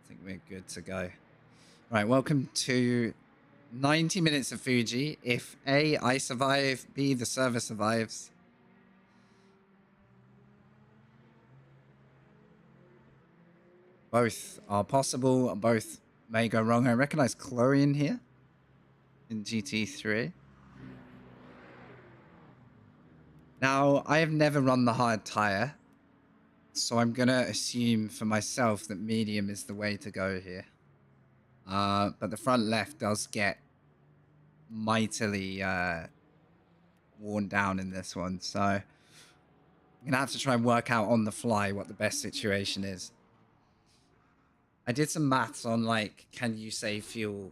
think we're good to go. Right, welcome to 90 minutes of Fuji. If A, I survive, B, the server survives. Both are possible, both may go wrong. I recognize Chloe in here in GT3. Now, I have never run the hard tire, so I'm going to assume for myself that medium is the way to go here. But the front left does get mightily worn down in this one, so I'm going to have to try and work out on the fly what the best situation is. I did some maths on, like, can you save fuel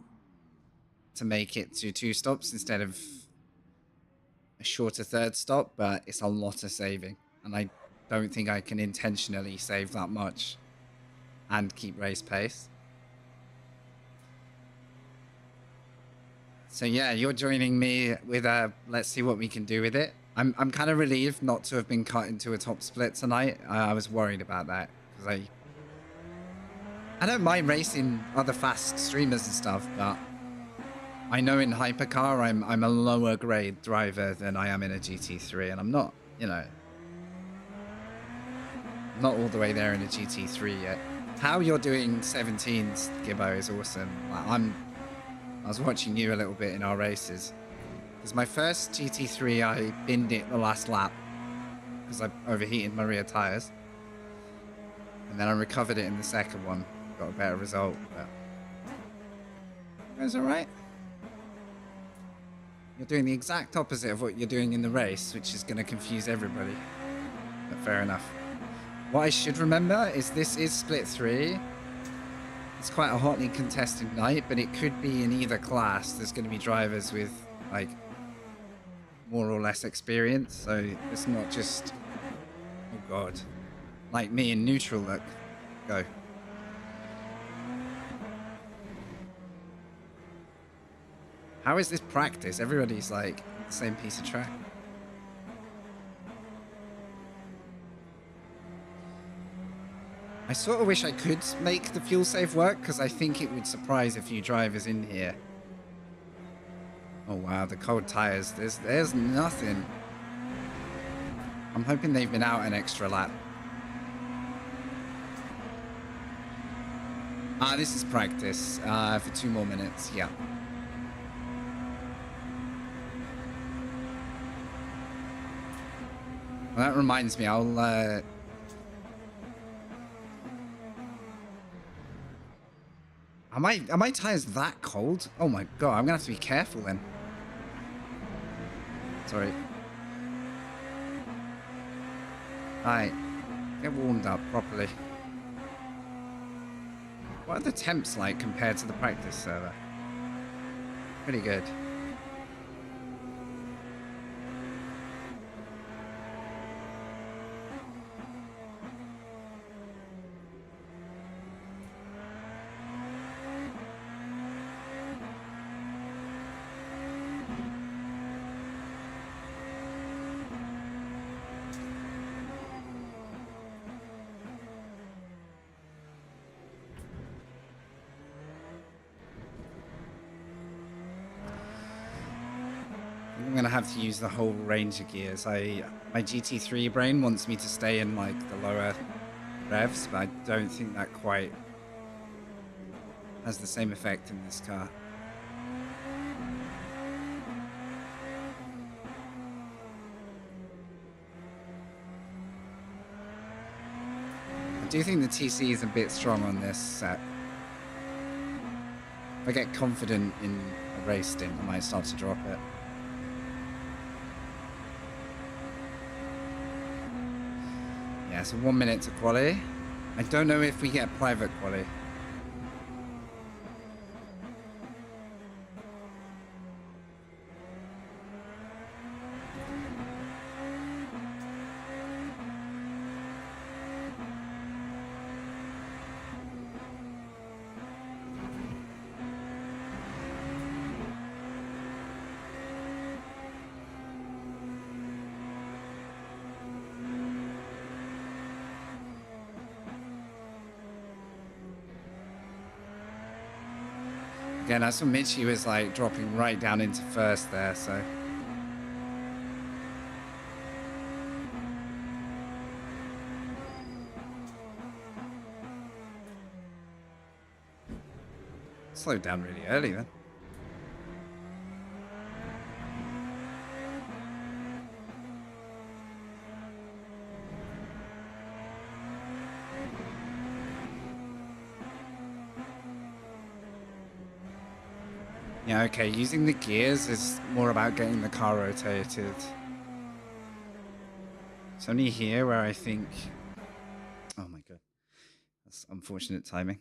to make it to 2 stops instead of a shorter 3rd stop, but it's a lot of saving, and I don't think I can intentionally save that much and keep race pace. So yeah, you're joining me with let's see what we can do with it. I'm kind of relieved not to have been cut into a top split tonight. I was worried about that because I don't mind racing other fast streamers and stuff, but I know in Hypercar I'm a lower grade driver than I am in a GT3, and I'm not, you know, not all the way there in a GT3 yet. How you're doing 17s, Gibbo, is awesome. I was watching you a little bit in our races. Because my first GT3, I binned it the last lap because I overheated my rear tires. And then I recovered it in the second one. Got a better result, but it was alright. You're doing the exact opposite of what you're doing in the race, which is going to confuse everybody. But fair enough. What I should remember is this is split 3. It's quite a hotly contested night, but it could be in either class. There's going to be drivers with, like, more or less experience, so it's not just, oh god, like me in neutral. Look, go. How is this practice? Everybody's like the same piece of track. I sort of wish I could make the fuel save work, because I think it would surprise a few drivers in here. Oh wow, the cold tires. There's nothing. I'm hoping they've been out an extra lap. This is practice for 2 more minutes. Yeah. Well, that reminds me, I'll Are my tires that cold? Oh my god, I'm gonna have to be careful then. Sorry. Alright. Get warmed up properly. What are the temps like compared to the practice server? Pretty good. I'm gonna have to use the whole range of gears. My GT3 brain wants me to stay in like the lower revs, but I don't think that quite has the same effect in this car. I do think the TC is a bit strong on this set. If I get confident in a race stint, I might start to drop it. Yeah, so 1 minute to quali. I don't know if we get private quali. Again, I saw Mitchie was like dropping right down into first there, so. Slowed down really early then. Yeah, okay, using the gears is more about getting the car rotated. It's only here where I think... Oh my god. That's unfortunate timing.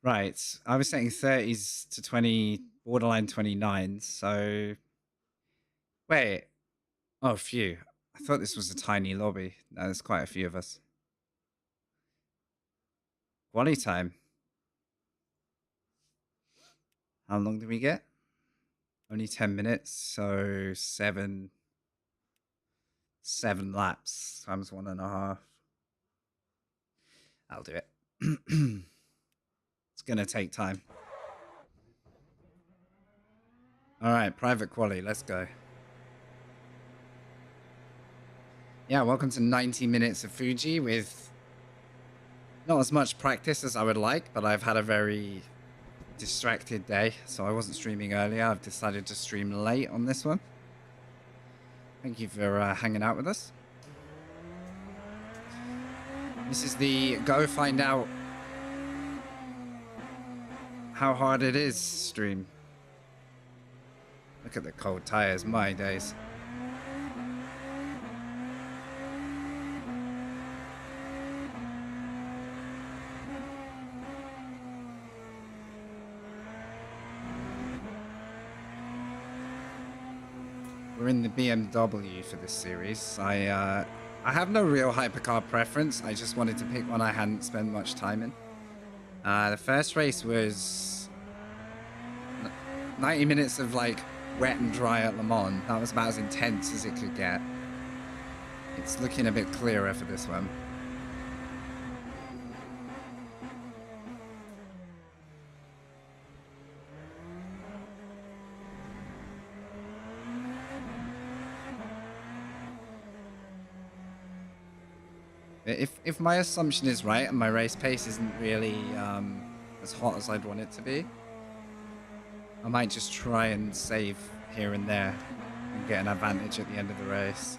Right, I was setting 30s to 20, borderline 29s, so... Wait. Oh, phew. I thought this was a tiny lobby. No, there's quite a few of us. Quality time. How long did we get? Only 10 minutes, so 7 laps times 1.5. I'll do it. It's gonna take time. All right, private quali, let's go. Yeah, welcome to 90 minutes of Fuji with not as much practice as I would like, but I've had a very distracted day, so I wasn't streaming earlier. I've decided to stream late on this one. Thank you for hanging out with us. This is the go find out how hard it is stream. Look at the cold tires, my days. We're in the BMW for this series. I have no real hypercar preference. I just wanted to pick one I hadn't spent much time in. The first race was 90 minutes of like wet and dry at Le Mans. That was about as intense as it could get. It's looking a bit clearer for this one. If my assumption is right and my race pace isn't really as hot as I'd want it to be, I might just try and save here and there and get an advantage at the end of the race.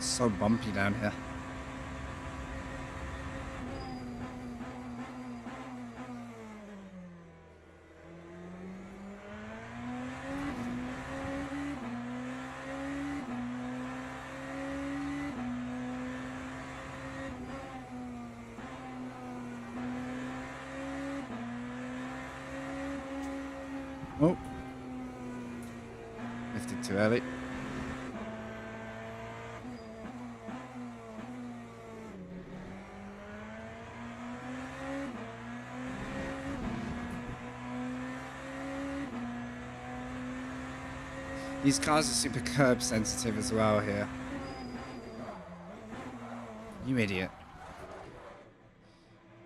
So bumpy down here. Oh, lifted too early. These cars are super curb sensitive as well here. You idiot.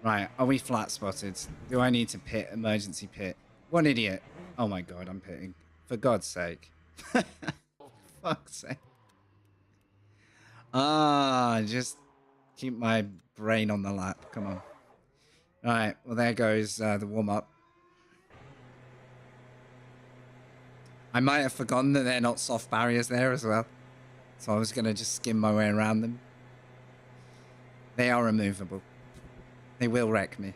Right, are we flat spotted? Do I need to pit, emergency pit? One idiot. Oh my god, I'm pitting. For God's sake. Fuck's sake. Just keep my brain on the lap. Come on. Alright, well there goes the warm-up. I might have forgotten that they're not soft barriers there as well. So I was going to just skim my way around them. They are removable. They will wreck me.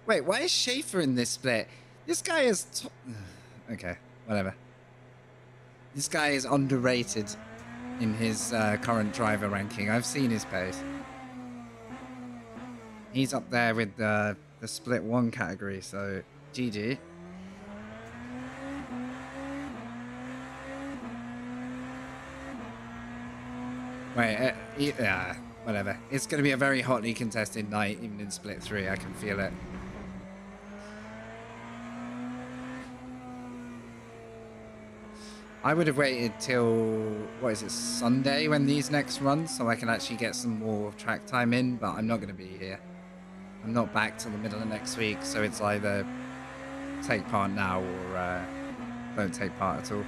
Wait, why is Schaefer in this split? This guy is... Okay, whatever. This guy is underrated in his current driver ranking. I've seen his pace. He's up there with the split 1 category, so GG. Wait, yeah. whatever. It's going to be a very hotly contested night, even in Split 3. I can feel it. I would have waited till, what is it, Sunday when these next run, so I can actually get some more track time in, but I'm not going to be here. I'm not back till the middle of next week, so it's either take part now or don't take part at all.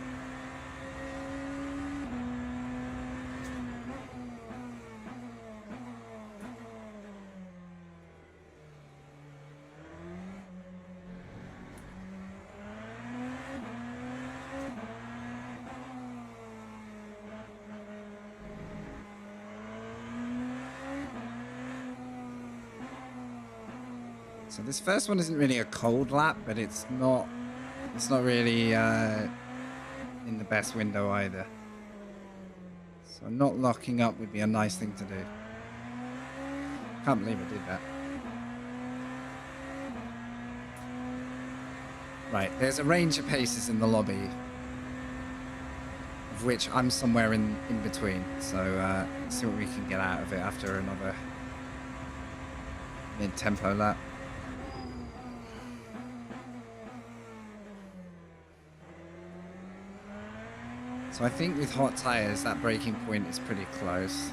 So this first one isn't really a cold lap, but it's not really in the best window either. So not locking up would be a nice thing to do. Can't believe I did that. Right, there's a range of paces in the lobby, of which I'm somewhere in between. So let's see what we can get out of it after another mid-tempo lap. So I think with hot tires, that braking point is pretty close.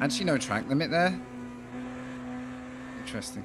Actually, no track limit there. Interesting.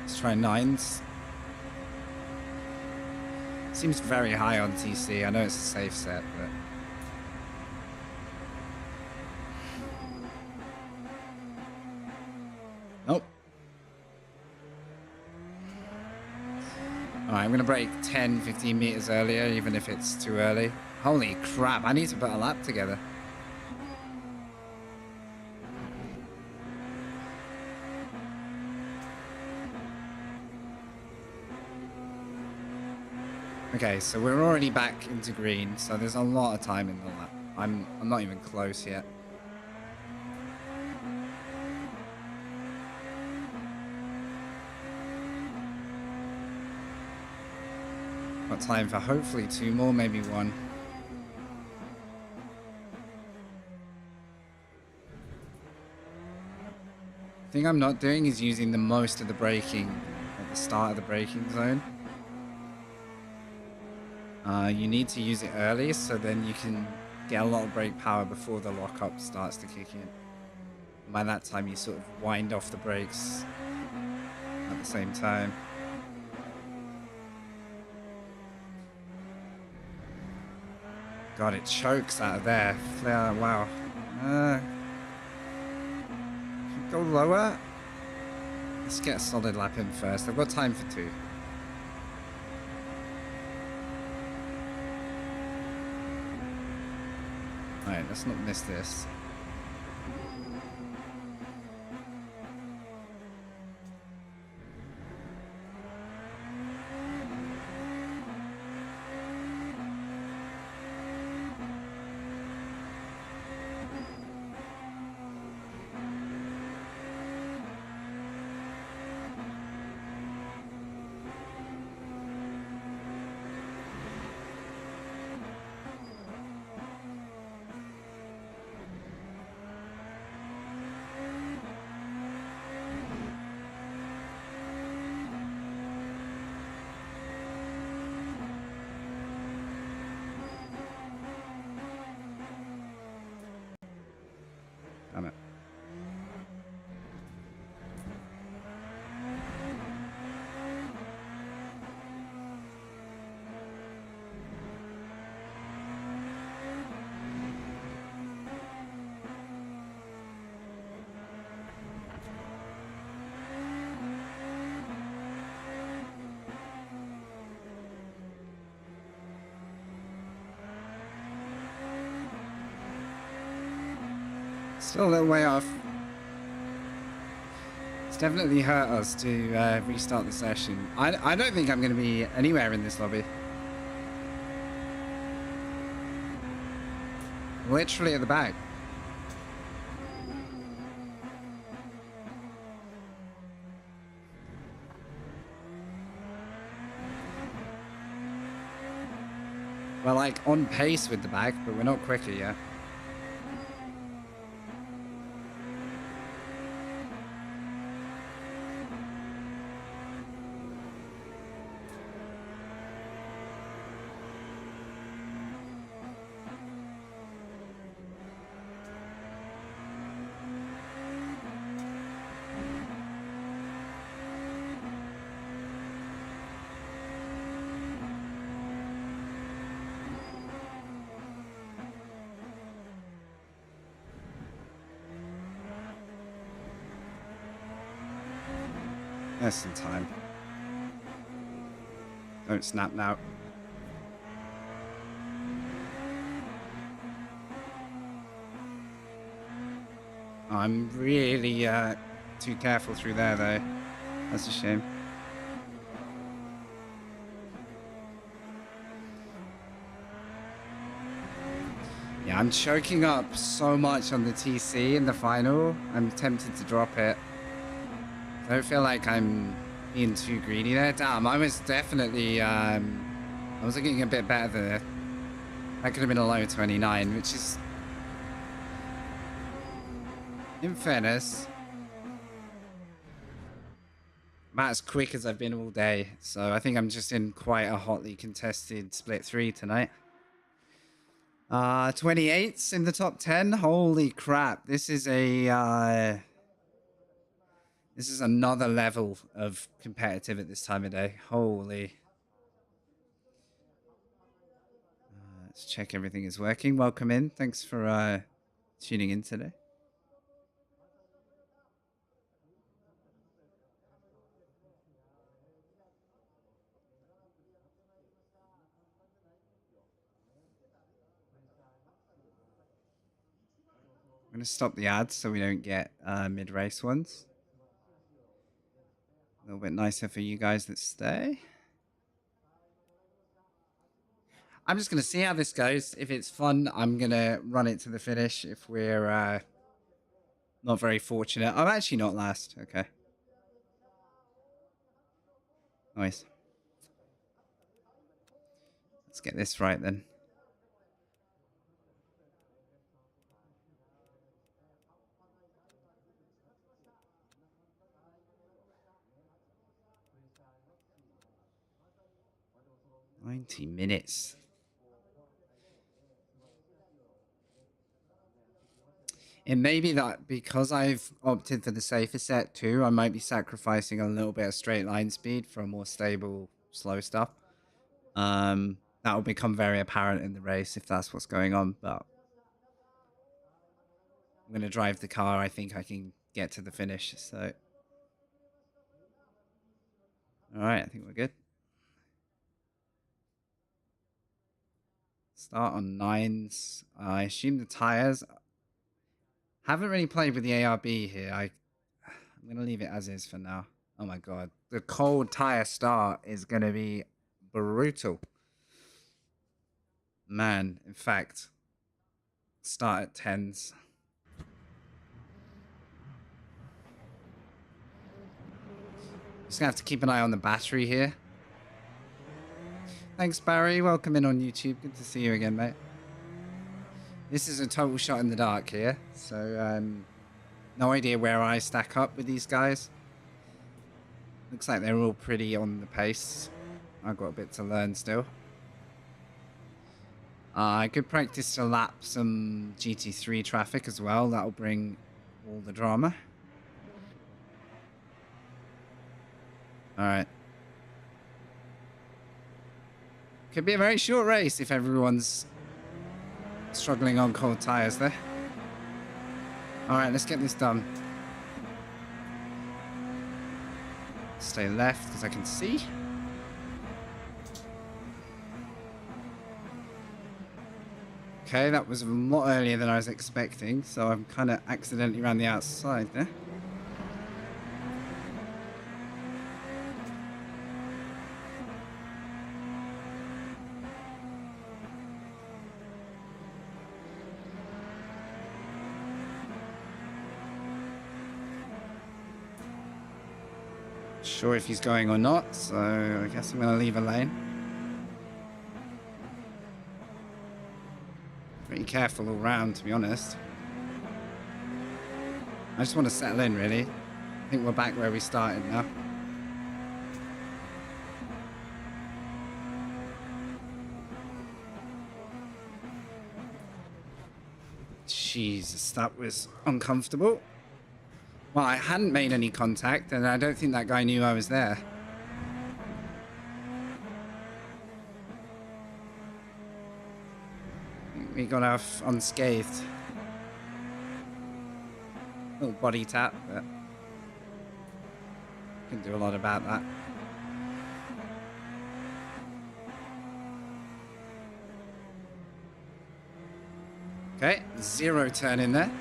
Let's try 9s. Seems very high on TC. I know it's a safe set, but... Nope. Alright, I'm going to brake 10, 15 meters earlier, even if it's too early. Holy crap, I need to put a lap together. Okay, so we're already back into green, so there's a lot of time in the lap. I'm not even close yet. Got time for hopefully 2 more, maybe 1. The thing I'm not doing is using the most of the braking at the start of the braking zone. You need to use it early, so then you can get a lot of brake power before the lockup starts to kick in. By that time, you sort of wind off the brakes at the same time. God, it chokes out of there. Wow. Go lower. Let's get a solid lap in first. I've got time for 2. Alright, let's not miss this. Still a little way off. It's definitely hurt us to restart the session. I don't think I'm going to be anywhere in this lobby. Literally at the back. We're like on pace with the back, but we're not quicker yet. Less than time. Don't snap now. I'm really too careful through there though. That's a shame. Yeah, I'm choking up so much on the TC in the final. I'm tempted to drop it. I don't feel like I'm being too greedy there. Damn, I was definitely, I was looking a bit better there. That could have been a low 29, which is, in fairness, about as quick as I've been all day. So I think I'm just in quite a hotly contested split 3 tonight. 28s in the top 10. Holy crap. This is a, this is another level of competitive at this time of day. Holy. Let's check everything is working. Welcome in. Thanks for tuning in today. I'm going to stop the ads so we don't get mid-race ones. A little bit nicer for you guys that stay. I'm just going to see how this goes. If it's fun, I'm going to run it to the finish. If we're not very fortunate. I'm actually not last. Okay. Nice. Let's get this right then. $90 minutes. It may be that because I've opted for the safer set too, I might be sacrificing a little bit of straight line speed for a more stable, slow stuff. That will become very apparent in the race if that's what's going on, but I'm going to drive the car. I think I can get to the finish, so. All right, I think we're good. Start on 9s. I assume the tires. Haven't really played with the ARB here. I'm going to leave it as is for now. Oh my god. The cold tire start is going to be brutal. Man, in fact, start at 10s. Just going to have to keep an eye on the battery here. Thanks, Barry. Welcome in on YouTube. Good to see you again, mate. This is a total shot in the dark here. So, no idea where I stack up with these guys. Looks like they're all pretty on the pace. I've got a bit to learn still. Good practice to lap some GT3 traffic as well. That'll bring all the drama. All right. Could be a very short race if everyone's struggling on cold tires there. All right, let's get this done. Stay left because I can see. Okay, that was a lot earlier than I was expecting, so I'm kind of accidentally around the outside there. Sure if he's going or not, so I guess I'm going to leave a lane. Pretty careful all round, to be honest. I just want to settle in, really. I think we're back where we started now. Jesus, that was uncomfortable. Well, I hadn't made any contact, and I don't think that guy knew I was there. I think we got off unscathed. Little body tap, but couldn't do a lot about that. Okay, 0 turn in there.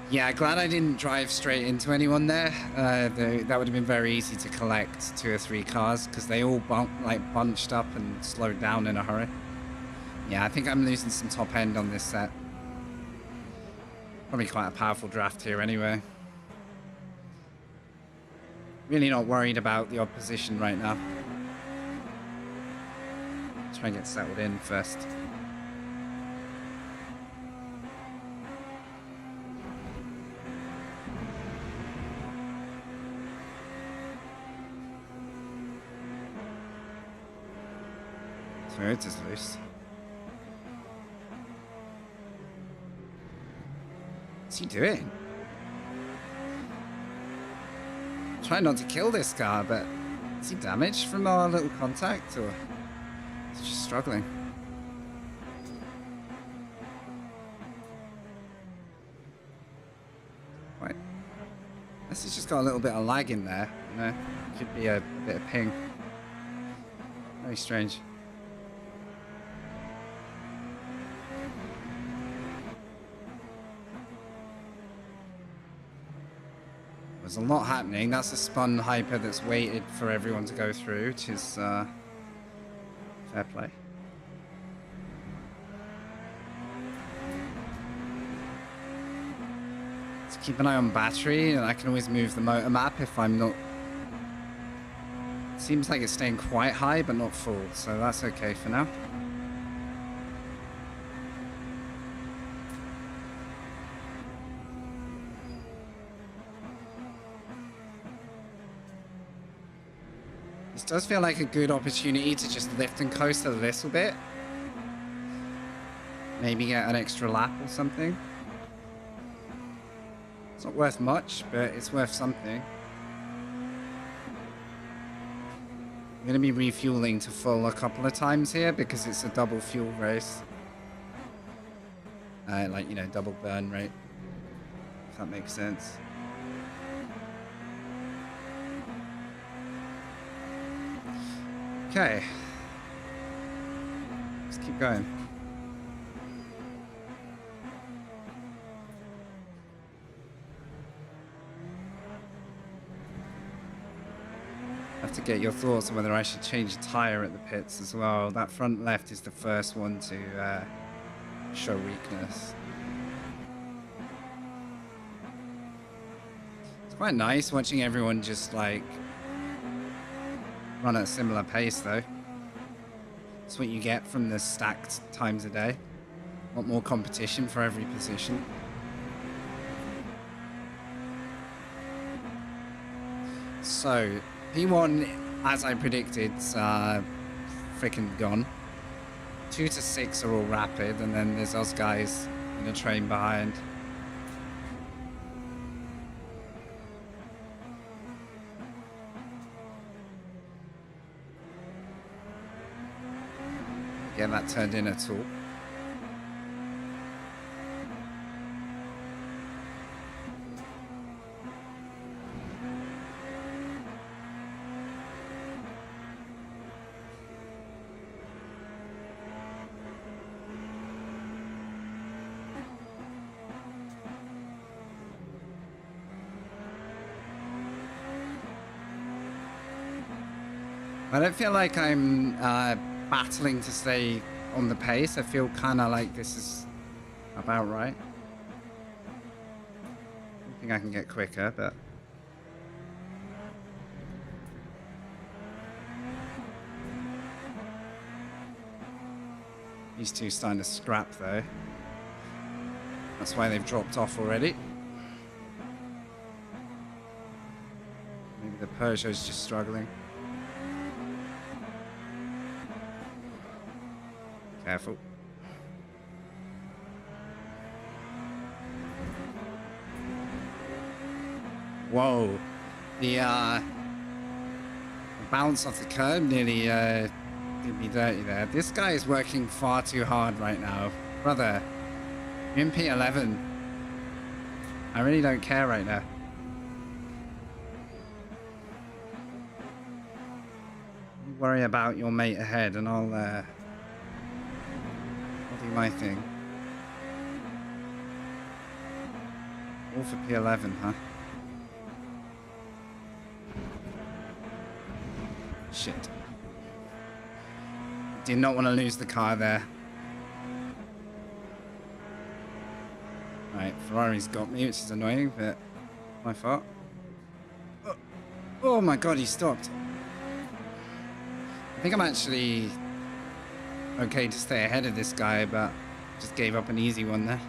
Yeah, glad I didn't drive straight into anyone there. That would have been very easy to collect 2 or 3 cars because they all bunched up and slowed down in a hurry. Yeah, I think I'm losing some top end on this set. Probably quite a powerful draft here anyway. Really not worried about the opposition right now. Try and get settled in first. Toyota's loose. What's he doing? Trying not to kill this car, but is he damaged from our little contact, or is he just struggling? Right. This has just got a little bit of lag in there. You know, could be a bit of ping. Very strange. There's a lot happening. That's a spun hyper that's waited for everyone to go through, which is fair play. Let's keep an eye on battery, and I can always move the motor map if I'm not... Seems like it's staying quite high, but not full, so that's okay for now. This does feel like a good opportunity to just lift and coast a little bit. Maybe get an extra lap or something. It's not worth much, but it's worth something. I'm going to be refueling to full a couple of times here because it's a double fuel race. Like, you know, double burn rate. If that makes sense. Okay. Let's keep going. I have to get your thoughts on whether I should change the tire at the pits as well. That front left is the first one to show weakness. It's quite nice watching everyone just like run at a similar pace though. That's what you get from the stacked times a day. Want more competition for every position. So P1, as I predicted, freaking gone. 2 to 6 are all rapid, and then there's us guys in a train behind. Get that turned in at all. I don't feel like I'm battling to stay on the pace. I feel kind of like this is about right. I think I can get quicker, but... These two starting to scrap, though. That's why they've dropped off already. Maybe the Peugeot's just struggling. Careful. Whoa. The bounce off the curb nearly did me dirty there. This guy is working far too hard right now. Brother, you're in P11. I really don't care right now. You worry about your mate ahead and I'll do my thing. All for P11, huh? Shit. Did not want to lose the car there. Right, Ferrari's got me, which is annoying, but my fault. Oh my god, he stopped. I think I'm actually okay to stay ahead of this guy, but just gave up an easy one there.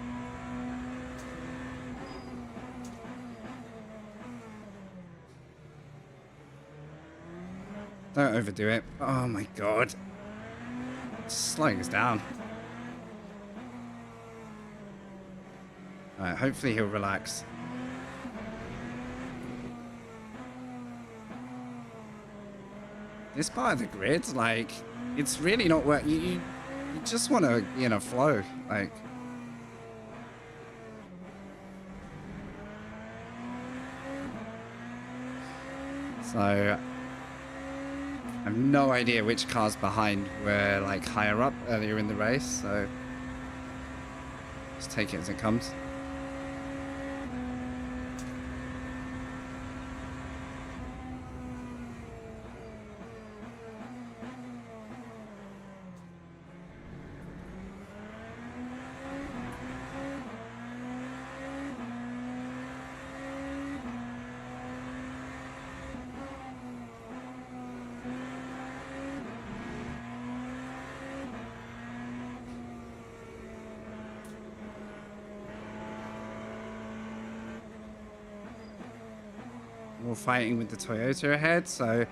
Don't overdo it. Oh my god. Slowing us down. Alright, hopefully he'll relax. This part of the grid, like, it's really not working. You just want to be in a flow, like. So, I have no idea which cars behind were, like, higher up earlier in the race, so just take it as it comes. We're fighting with the Toyota ahead, so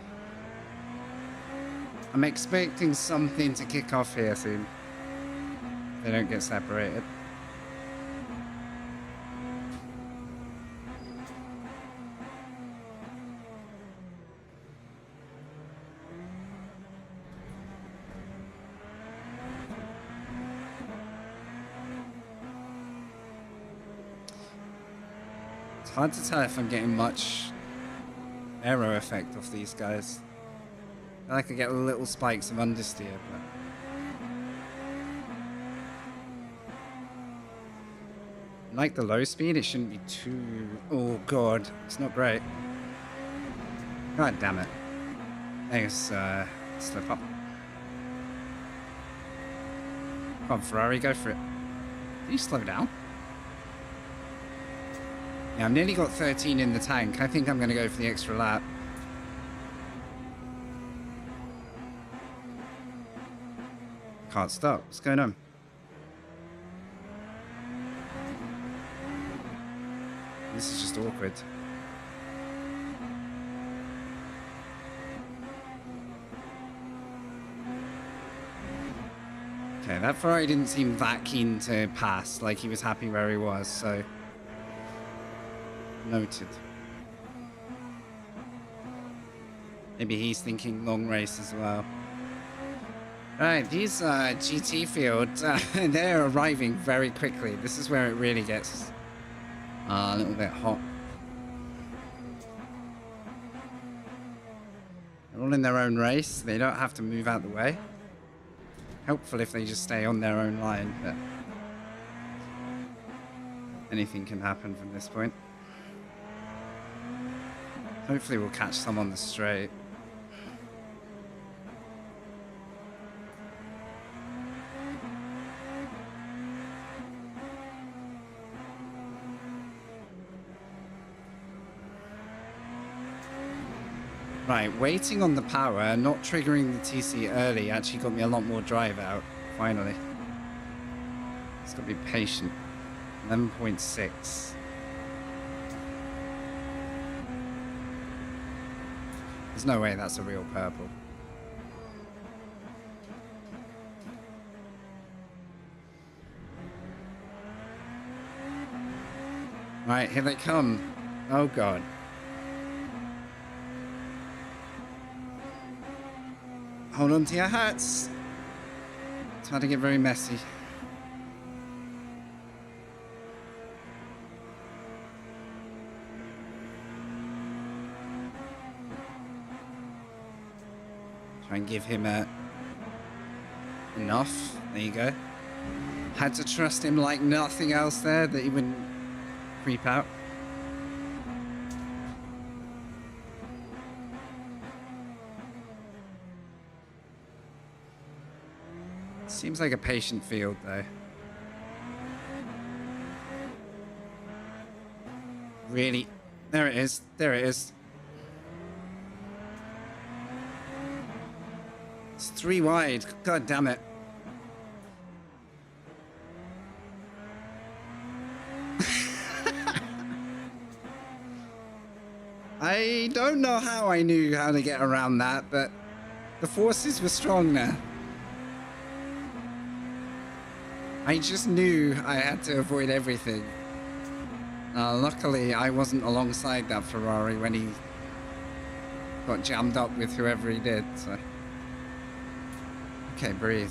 I'm expecting something to kick off here soon. They don't get separated. It's hard to tell if I'm getting much aero effect off these guys. I could get little spikes of understeer, but like the low speed, it shouldn't be too... Oh god, it's not great. God damn it. I guess slip up. Come on, Ferrari, go for it. Can you slow down? Yeah, I've nearly got 13 in the tank. I think I'm going to go for the extra lap. Can't stop. What's going on? This is just awkward. Okay, that Ferrari didn't seem that keen to pass. Like he was happy where he was, so... Noted. Maybe he's thinking long race as well. Right, these GT fields, they're arriving very quickly. This is where it really gets a little bit hot. They're all in their own race. They don't have to move out the way. Helpful if they just stay on their own line, but anything can happen from this point. Hopefully we'll catch some on the straight. Right, waiting on the power, not triggering the TC early actually got me a lot more drive out, finally. Just gotta be patient. 11.6. There's no way that's a real purple. Right, here they come. Oh god. Hold on to your hats. It's hard to get very messy. Try and give him enough. There you go. Had to trust him like nothing else there, that he wouldn't creep out. Seems like a patient field, though. Really? There it is. There it is. It's 3 wide. God damn it. I don't know how I knew how to get around that, but the forces were strong there. I just knew I had to avoid everything. Luckily, I wasn't alongside that Ferrari when he got jammed up with whoever he did, so... Okay, breathe.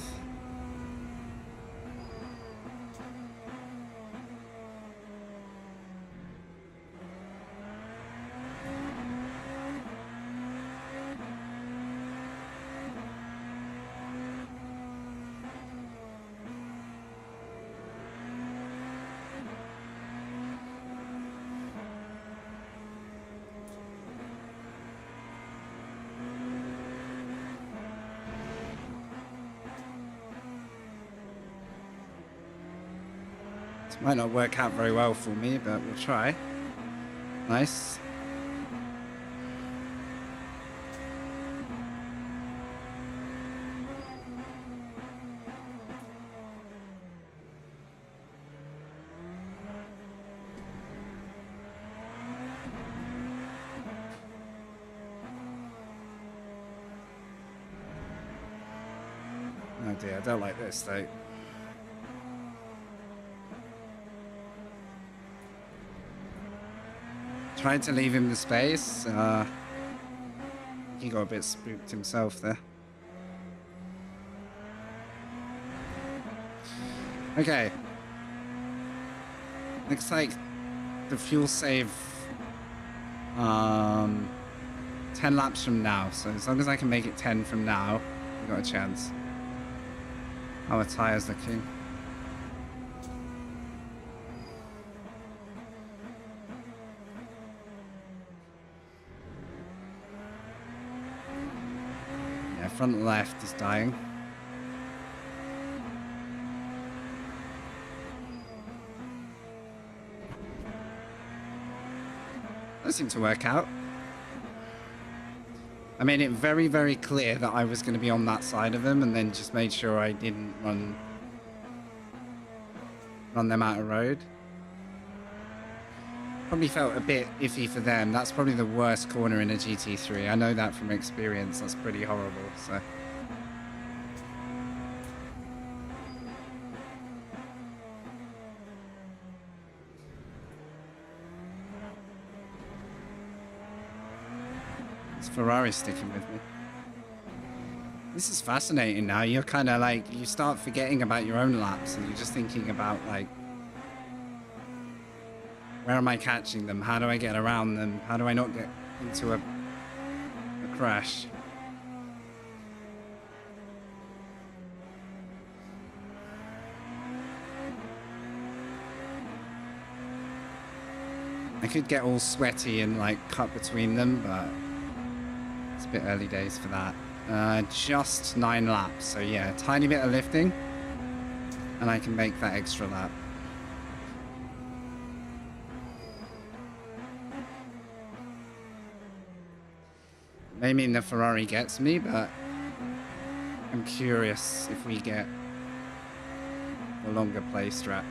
Might not work out very well for me, but we'll try. Nice. Oh dear, I don't like this though. Tried to leave him the space. He got a bit spooked himself there. Okay. Looks like the fuel save 10 laps from now. So as long as I can make it 10 from now, we've got a chance. How are tires looking? Front left is dying. That seemed to work out. I made it very, very clear that I was going to be on that side of him, and then just made sure I didn't run them out of road. Probably felt a bit iffy for them. That's probably the worst corner in a GT3. I know that from experience. That's pretty horrible, so... This Ferrari's sticking with me. This is fascinating now. You're kind of like... You start forgetting about your own laps, and you're just thinking about, like... Where am I catching them? How do I get around them? How do I not get into a crash? I could get all sweaty and like cut between them, but it's a bit early days for that. Just 9 laps, so yeah, a tiny bit of lifting, and I can make that extra lap. Maybe the Ferrari gets me, but I'm curious if we get a longer play strat.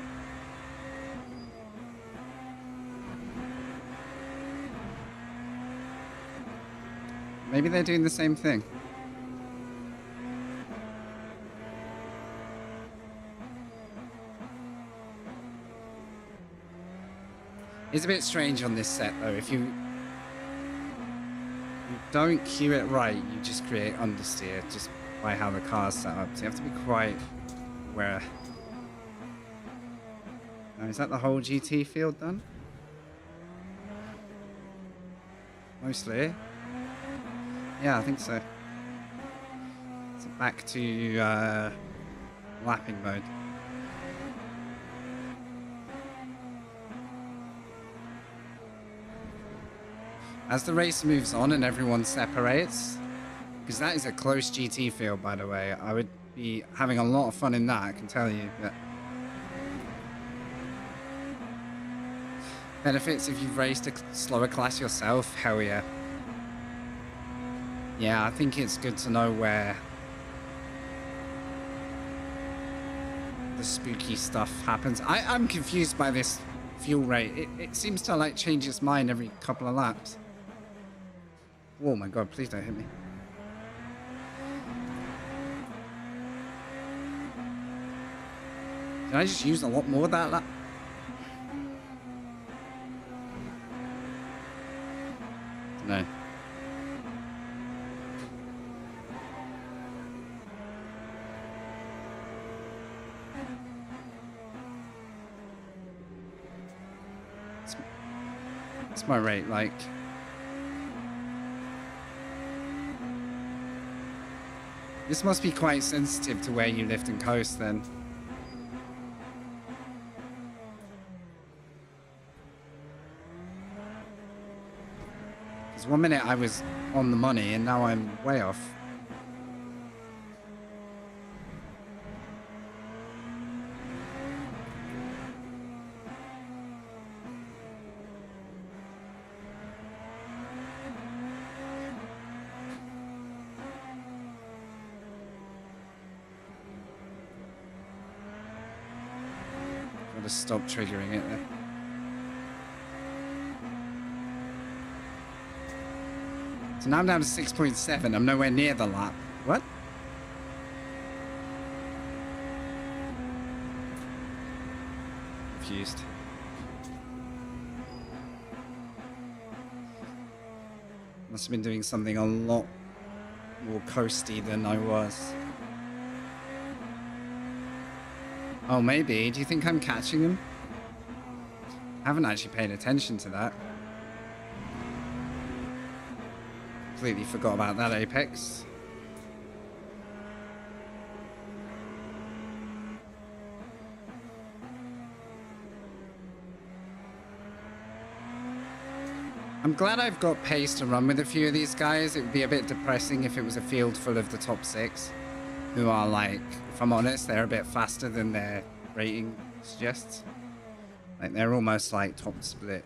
Maybe they're doing the same thing. It's a bit strange on this set though. If you don't cue it right, you just create understeer just by how the car's set up. So you have to be quite aware. Now, is that the whole GT field done? Mostly. Yeah, I think so. So back to lapping mode. As the race moves on and everyone separates, because that is a close GT field, by the way, I would be having a lot of fun in that, I can tell you. But benefits if you've raced a slower class yourself, hell yeah. Yeah, I think it's good to know where the spooky stuff happens. I'm confused by this fuel rate. It seems to like change its mind every couple of laps. Oh my god, please don't hit me. Did I just use a lot more of that lap? No. It's my rate, like... This must be quite sensitive to where you lift and coast then. Because 1 minute I was on the money and now I'm way off. Gotta stop triggering it there. So now I'm down to 6.7. I'm nowhere near the lap. What? Confused. Must have been doing something a lot more coasty than I was. Oh, maybe. Do you think I'm catching him? I haven't actually paid attention to that. Completely forgot about that apex. I'm glad I've got pace to run with a few of these guys. It would be a bit depressing if it was a field full of the top 6 who are like, if I'm honest, they're a bit faster than their rating suggests. Like they're almost like top split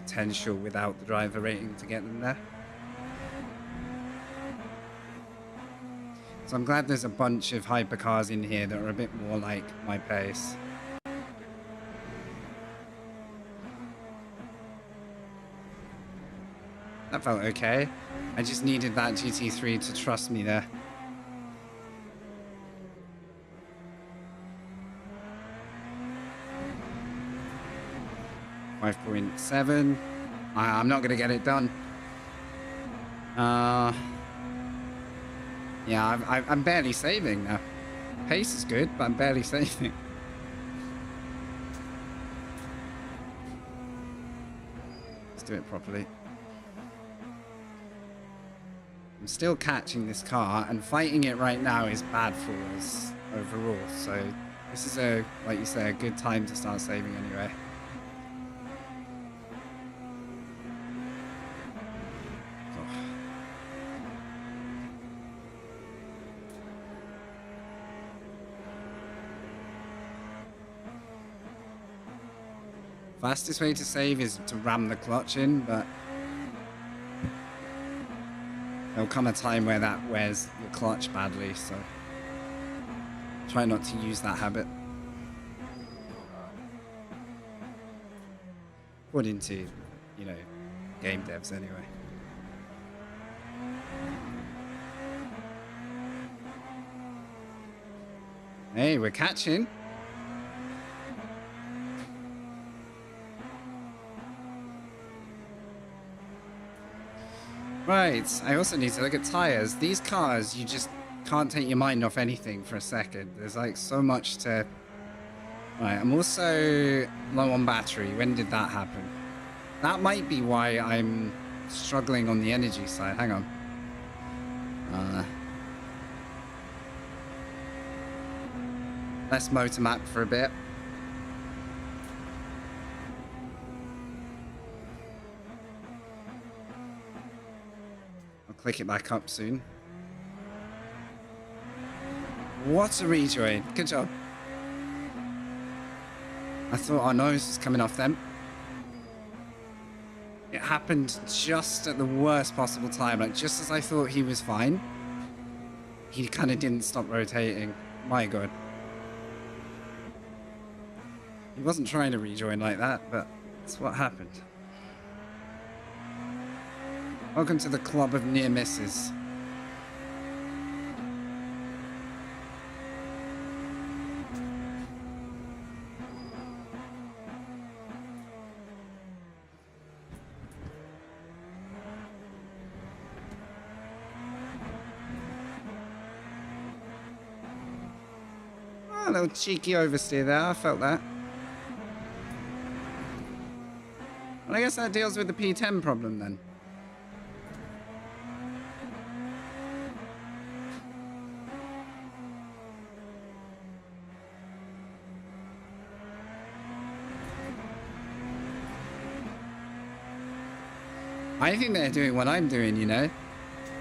potential without the driver rating to get them there. So I'm glad there's a bunch of hypercars in here that are a bit more like my pace. That felt okay. I just needed that GT3 to trust me there. .7. I'm not going to get it done. Yeah, I'm barely saving now. Pace is good, but I'm barely saving. Let's do it properly. I'm still catching this car, and fighting it right now is bad for us overall. So this is a, like you say, a good time to start saving anyway. Fastest way to save is to ram the clutch in, but There'll come a time where that wears your clutch badly, so try not to use that habit. According to, you know, game devs anyway. Hey, we're catching. Right, I also need to look at tires. These cars, you just can't take your mind off anything for a second. There's like so much to... Right, I'm also low on battery. When did that happen? That might be why I'm struggling on the energy side. Hang on. Let's motor map for a bit. I'll click it back up soon. What a rejoin. Good job. I thought our nose was coming off them. It happened just at the worst possible time. Like, just as I thought he was fine, he kind of didn't stop rotating. My God. He wasn't trying to rejoin like that, but that's what happened. Welcome to the club of near misses. Oh, a little cheeky oversteer there, I felt that. Well, I guess that deals with the P10 problem then. I think they're doing what I'm doing, you know?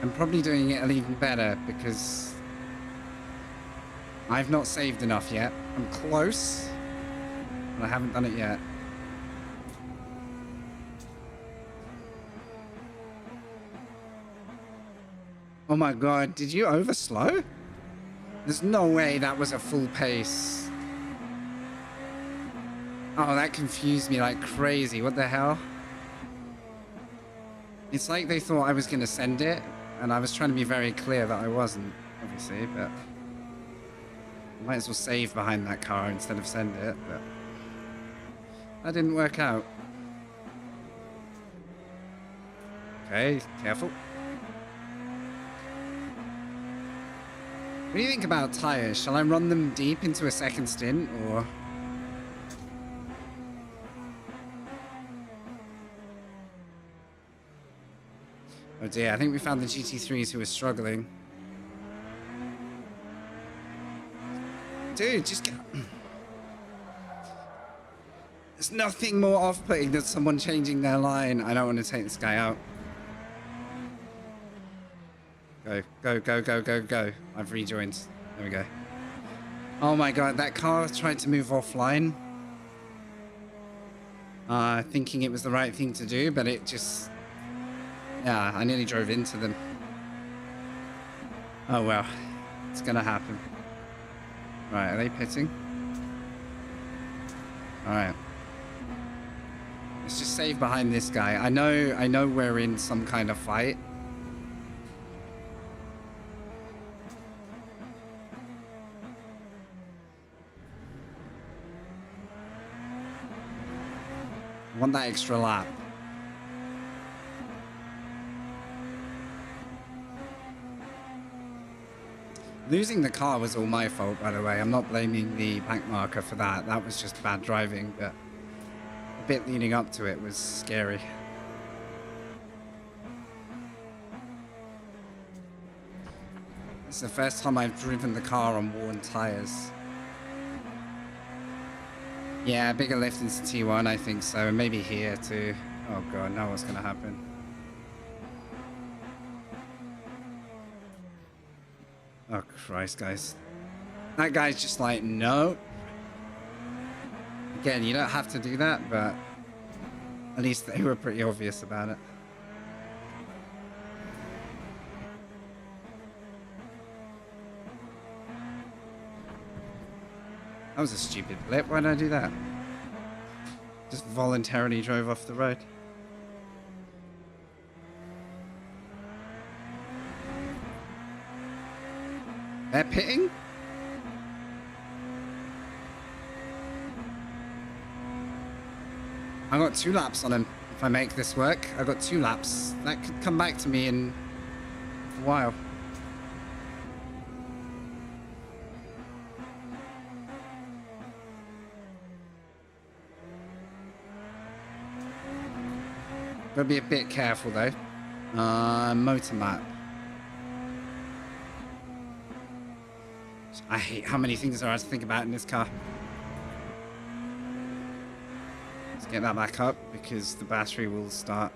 I'm probably doing it even better because I've not saved enough yet. I'm close, but I haven't done it yet. Oh my God, did you overslow? There's no way that was a full pace. Oh, that confused me like crazy. What the hell? It's like they thought I was going to send it, and I was trying to be very clear that I wasn't, obviously, but I might as well save behind that car instead of send it, but that didn't work out. Okay, careful. What do you think about tires? Shall I run them deep into a second stint, or... Oh dear, I think we found the GT3s who are struggling. Dude, just get... There's nothing more off-putting than someone changing their line. I don't want to take this guy out. Go, go, go, go, go, go. I've rejoined. There we go. Oh my God, that car tried to move offline. Thinking it was the right thing to do, but it just... Yeah, I nearly drove into them. Oh well, it's gonna happen. Right, are they pitting? Alright. Let's just save behind this guy. I know we're in some kind of fight. I want that extra lap. Losing the car was all my fault, by the way. I'm not blaming the back marker for that. That was just bad driving, but a bit leading up to it was scary. It's the first time I've driven the car on worn tires. Yeah, bigger lift into T1, I think so. And maybe here too. Oh God, now what's gonna happen? Oh Christ, guys. That guy's just like, no. Again, you don't have to do that, but at least they were pretty obvious about it. That was a stupid blip. Why did I do that? Just voluntarily drove off the road. They're pitting? I got 2 laps on him. If I make this work, I got 2 laps. That could come back to me in a while. Gotta be a bit careful though. Motor map. I hate how many things there are to think about in this car. Let's get that back up because the battery will start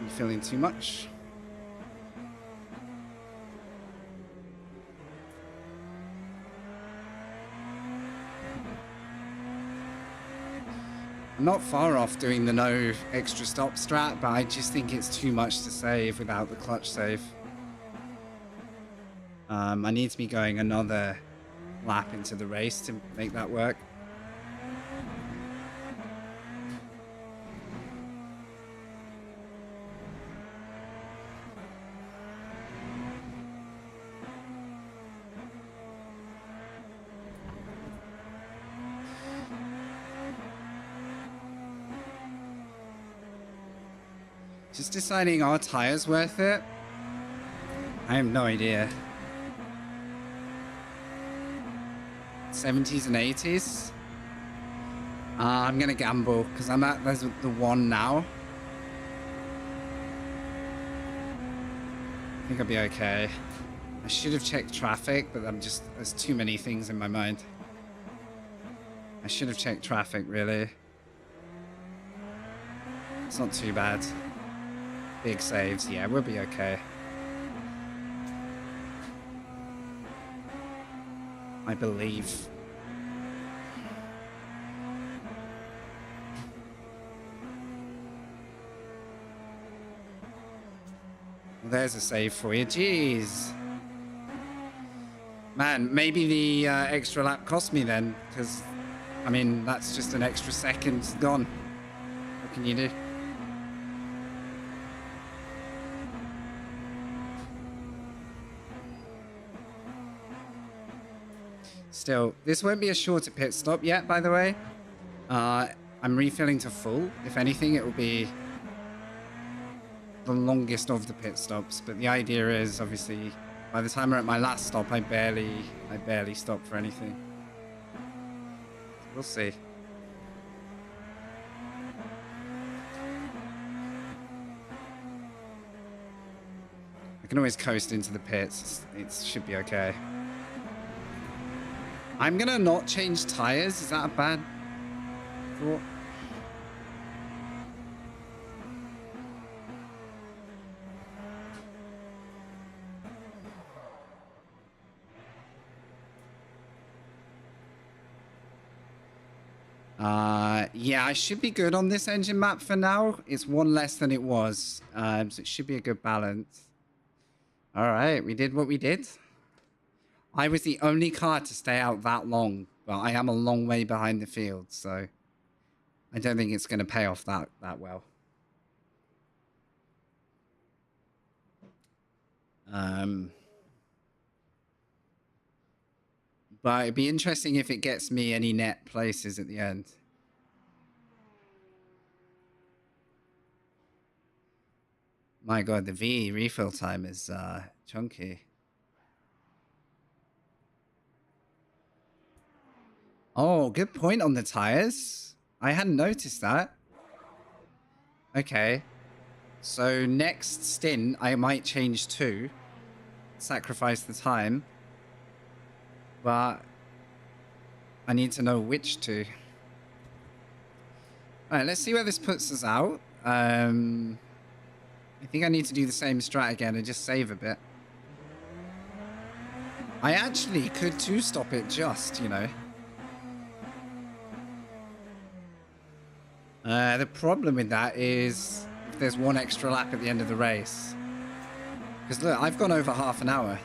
refilling too much. I'm not far off doing the no extra stop strat, but I just think it's too much to save without the clutch save. I need to be going another lap into the race to make that work. Just deciding, are tires worth it? I have no idea. 70s and 80s. I'm gonna gamble because I'm at the 1 now. I think I'll be okay. I should have checked traffic, but there's too many things in my mind. I should have checked traffic, really. It's not too bad. Big saves, yeah, we'll be okay. I believe. Well, there's a save for you. Jeez. Man, maybe the extra lap cost me then, because, I mean, that's just an extra second gone. What can you do? Still, this won't be a shorter pit stop yet, by the way. I'm refilling to full. If anything, it will be the longest of the pit stops. But the idea is, obviously, by the time we're at my last stop, I barely stop for anything. We'll see. I can always coast into the pits. It should be okay. I'm gonna not change tires. Is that a bad thought? Yeah, I should be good on this engine map for now. It's 1 less than it was, so it should be a good balance. All right, we did what we did. I was the only car to stay out that long, but I am a long way behind the field, so I don't think it's going to pay off that well. But it'd be interesting if it gets me any net places at the end. My God, the V refill time is chunky. Oh, good point on the tires. I hadn't noticed that. Okay. So next stint, I might change 2. Sacrifice the time. But I need to know which 2. Alright, let's see where this puts us out. I think I need to do the same strat again and just save a bit. I actually could 2-stop it just, you know. The problem with that is if there's 1 extra lap at the end of the race. Because look, I've gone over half an hour.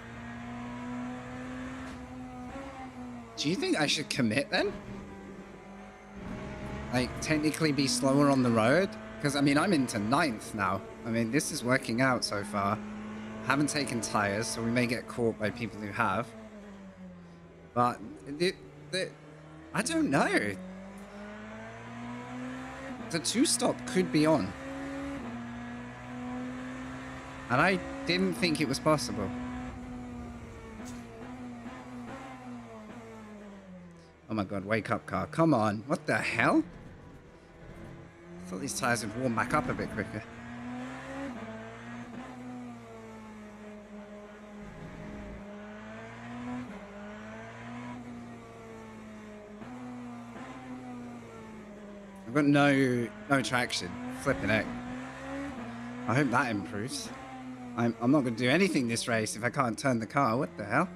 Do you think I should commit then? Like, technically be slower on the road? Because, I mean, I'm into 9th now. I mean, this is working out so far. I haven't taken tires, so we may get caught by people who have. But, I don't know. The 2-stop could be on. And I didn't think it was possible. Oh my god, wake up, car. Come on. What the hell? I thought these tires would warm back up a bit quicker. I've got no traction. Flipping heck. I hope that improves. I'm not going to do anything this race if I can't turn the car. What the hell?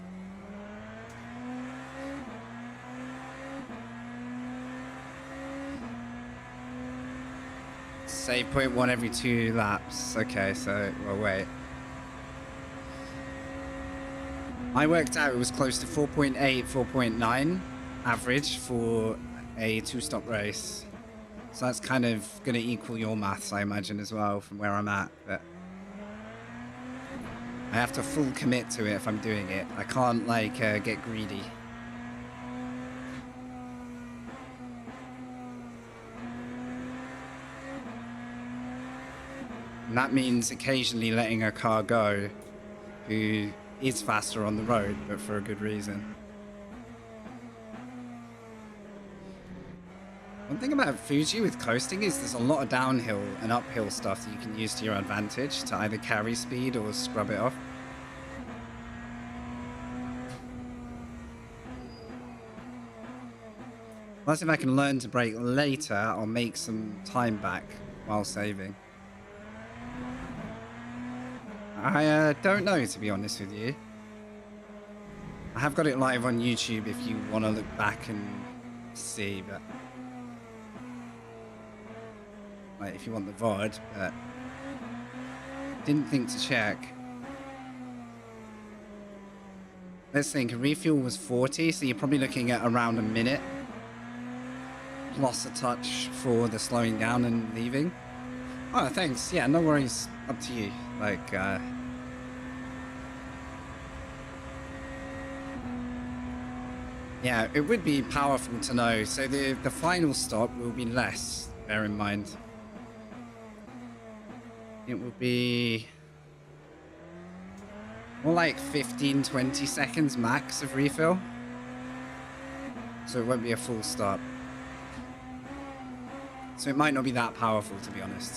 Save 0.1 every 2 laps. Okay, so, well, wait. I worked out it was close to 4.8, 4.9 average for a 2-stop race. So that's kind of going to equal your maths, I imagine, as well, from where I'm at. But I have to full commit to it if I'm doing it. I can't, like, get greedy. And that means occasionally letting a car go who is faster on the road, but for a good reason. One thing about Fuji with coasting is there's a lot of downhill and uphill stuff that you can use to your advantage to either carry speed or scrub it off. Plus, if I can learn to brake later, I'll make some time back while saving. I don't know, to be honest with you. I have got it live on YouTube if you want to look back and see, but... like, if you want the VOD, but... didn't think to check. Let's think, a refuel was 40, so you're probably looking at around a minute. Plus a touch for the slowing down and leaving. Oh, thanks. Yeah, no worries. Up to you. Like, yeah, it would be powerful to know. So the final stop will be less, bear in mind. It will be more like 15, 20 seconds max of refill. So it won't be a full stop. So it might not be that powerful, to be honest.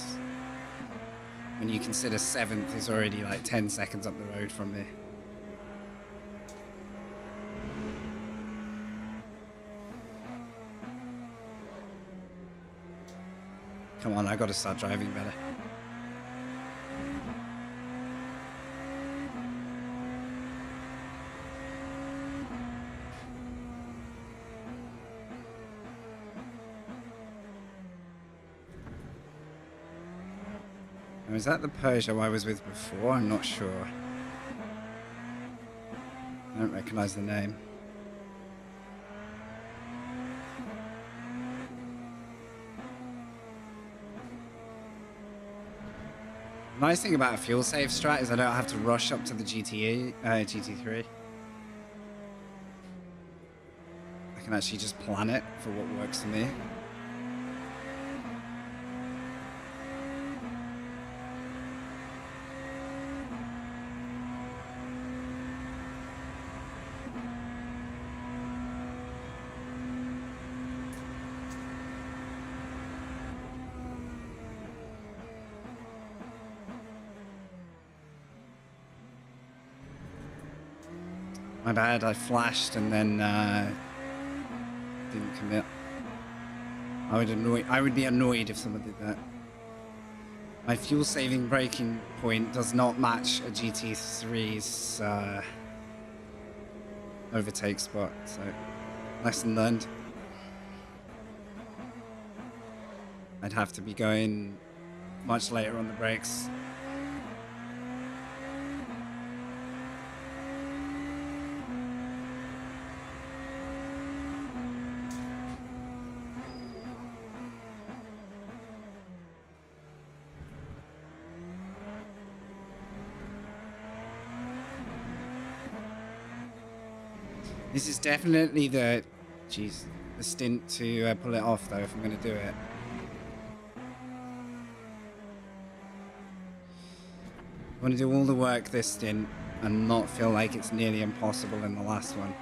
When you consider 7th is already like 10 seconds up the road from me. Come on, I gotta start driving better. Was that the Peugeot I was with before? I'm not sure. I don't recognize the name. The nice thing about a fuel save strat is I don't have to rush up to the GT3. I can actually just plan it for what works for me. My bad, I flashed and then didn't commit. I would be annoyed if someone did that. My fuel saving braking point does not match a GT3's overtake spot, so lesson learned. I'd have to be going much later on the brakes. This is definitely the stint to pull it off, though, if I'm going to do it. I want to do all the work this stint and not feel like it's nearly impossible in the last one.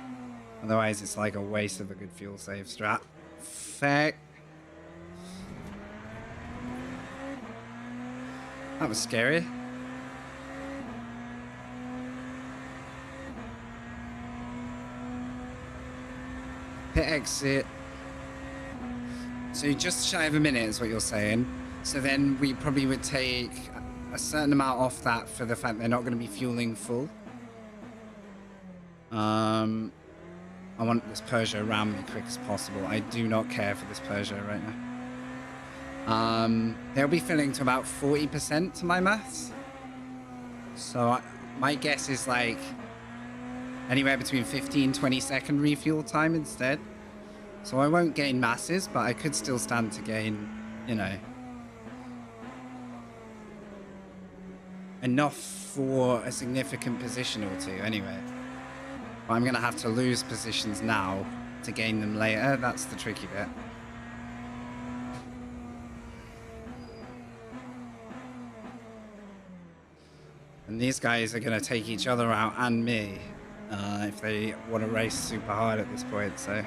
Otherwise, it's like a waste of a good fuel save strat. Feck. That was scary. Pit exit. So just shy of a minute is what you're saying. So then we probably would take a certain amount off that for the fact they're not going to be fueling full. I want this Peugeot around me quick as possible. I do not care for this Peugeot right now. They'll be filling to about 40% to my maths. So my guess is like anywhere between 15-20 second refuel time instead. So I won't gain masses, but I could still stand to gain, you know, enough for a significant position or two anyway. But I'm going to have to lose positions now to gain them later. That's the tricky bit. And these guys are going to take each other out and me if they want to race super hard at this point. So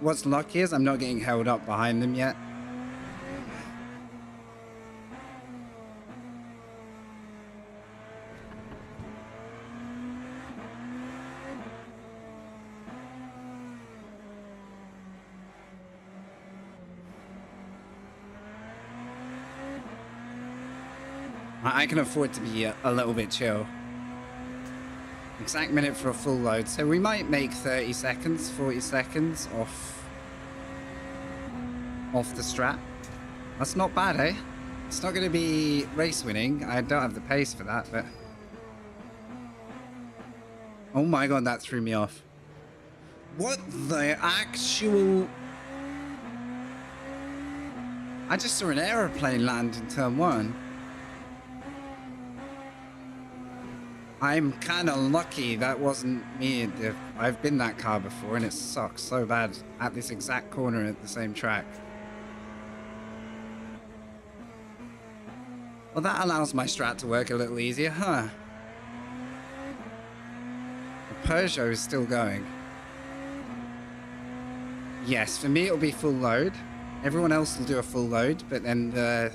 what's lucky is I'm not getting held up behind them yet. I can afford to be a little bit chill. Exact minute for a full load. So we might make 30 seconds, 40 seconds off the strat. That's not bad, eh? It's not going to be race winning. I don't have the pace for that, but... Oh my god, that threw me off. What the actual... I just saw an aeroplane land in turn 1. I'm kind of lucky that wasn't me. I've been that car before and it sucks so bad at this exact corner at the same track. Well, that allows my strat to work a little easier, huh? The Peugeot is still going. Yes, for me it'll be full load. Everyone else will do a full load, but then the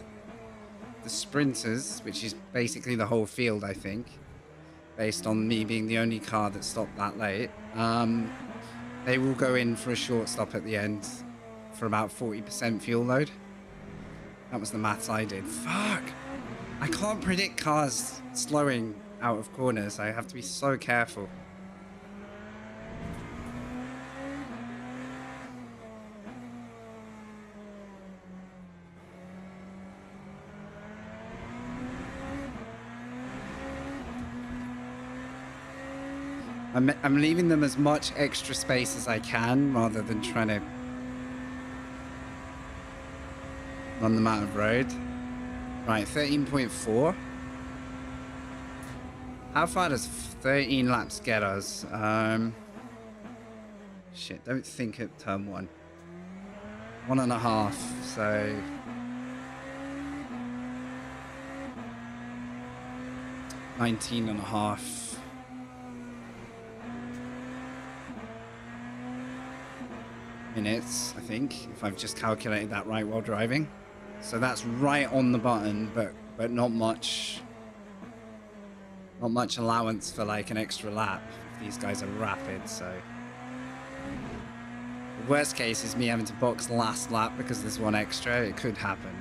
sprinters, which is basically the whole field, I think, based on me being the only car that stopped that late, they will go in for a short stop at the end for about 40% fuel load. That was the maths I did. Fuck! I can't predict cars slowing out of corners. I have to be so careful. I'm leaving them as much extra space as I can rather than trying to run them out of road. Right, 13.4. How far does 13 laps get us? Shit, don't think at turn 1. 1.5, so... $19.5. minutes, I think, if I've just calculated that right while driving. So that's right on the button, but not much allowance for like an extra lap. These guys are rapid, so the worst case is me having to box last lap because there's one extra. It could happen.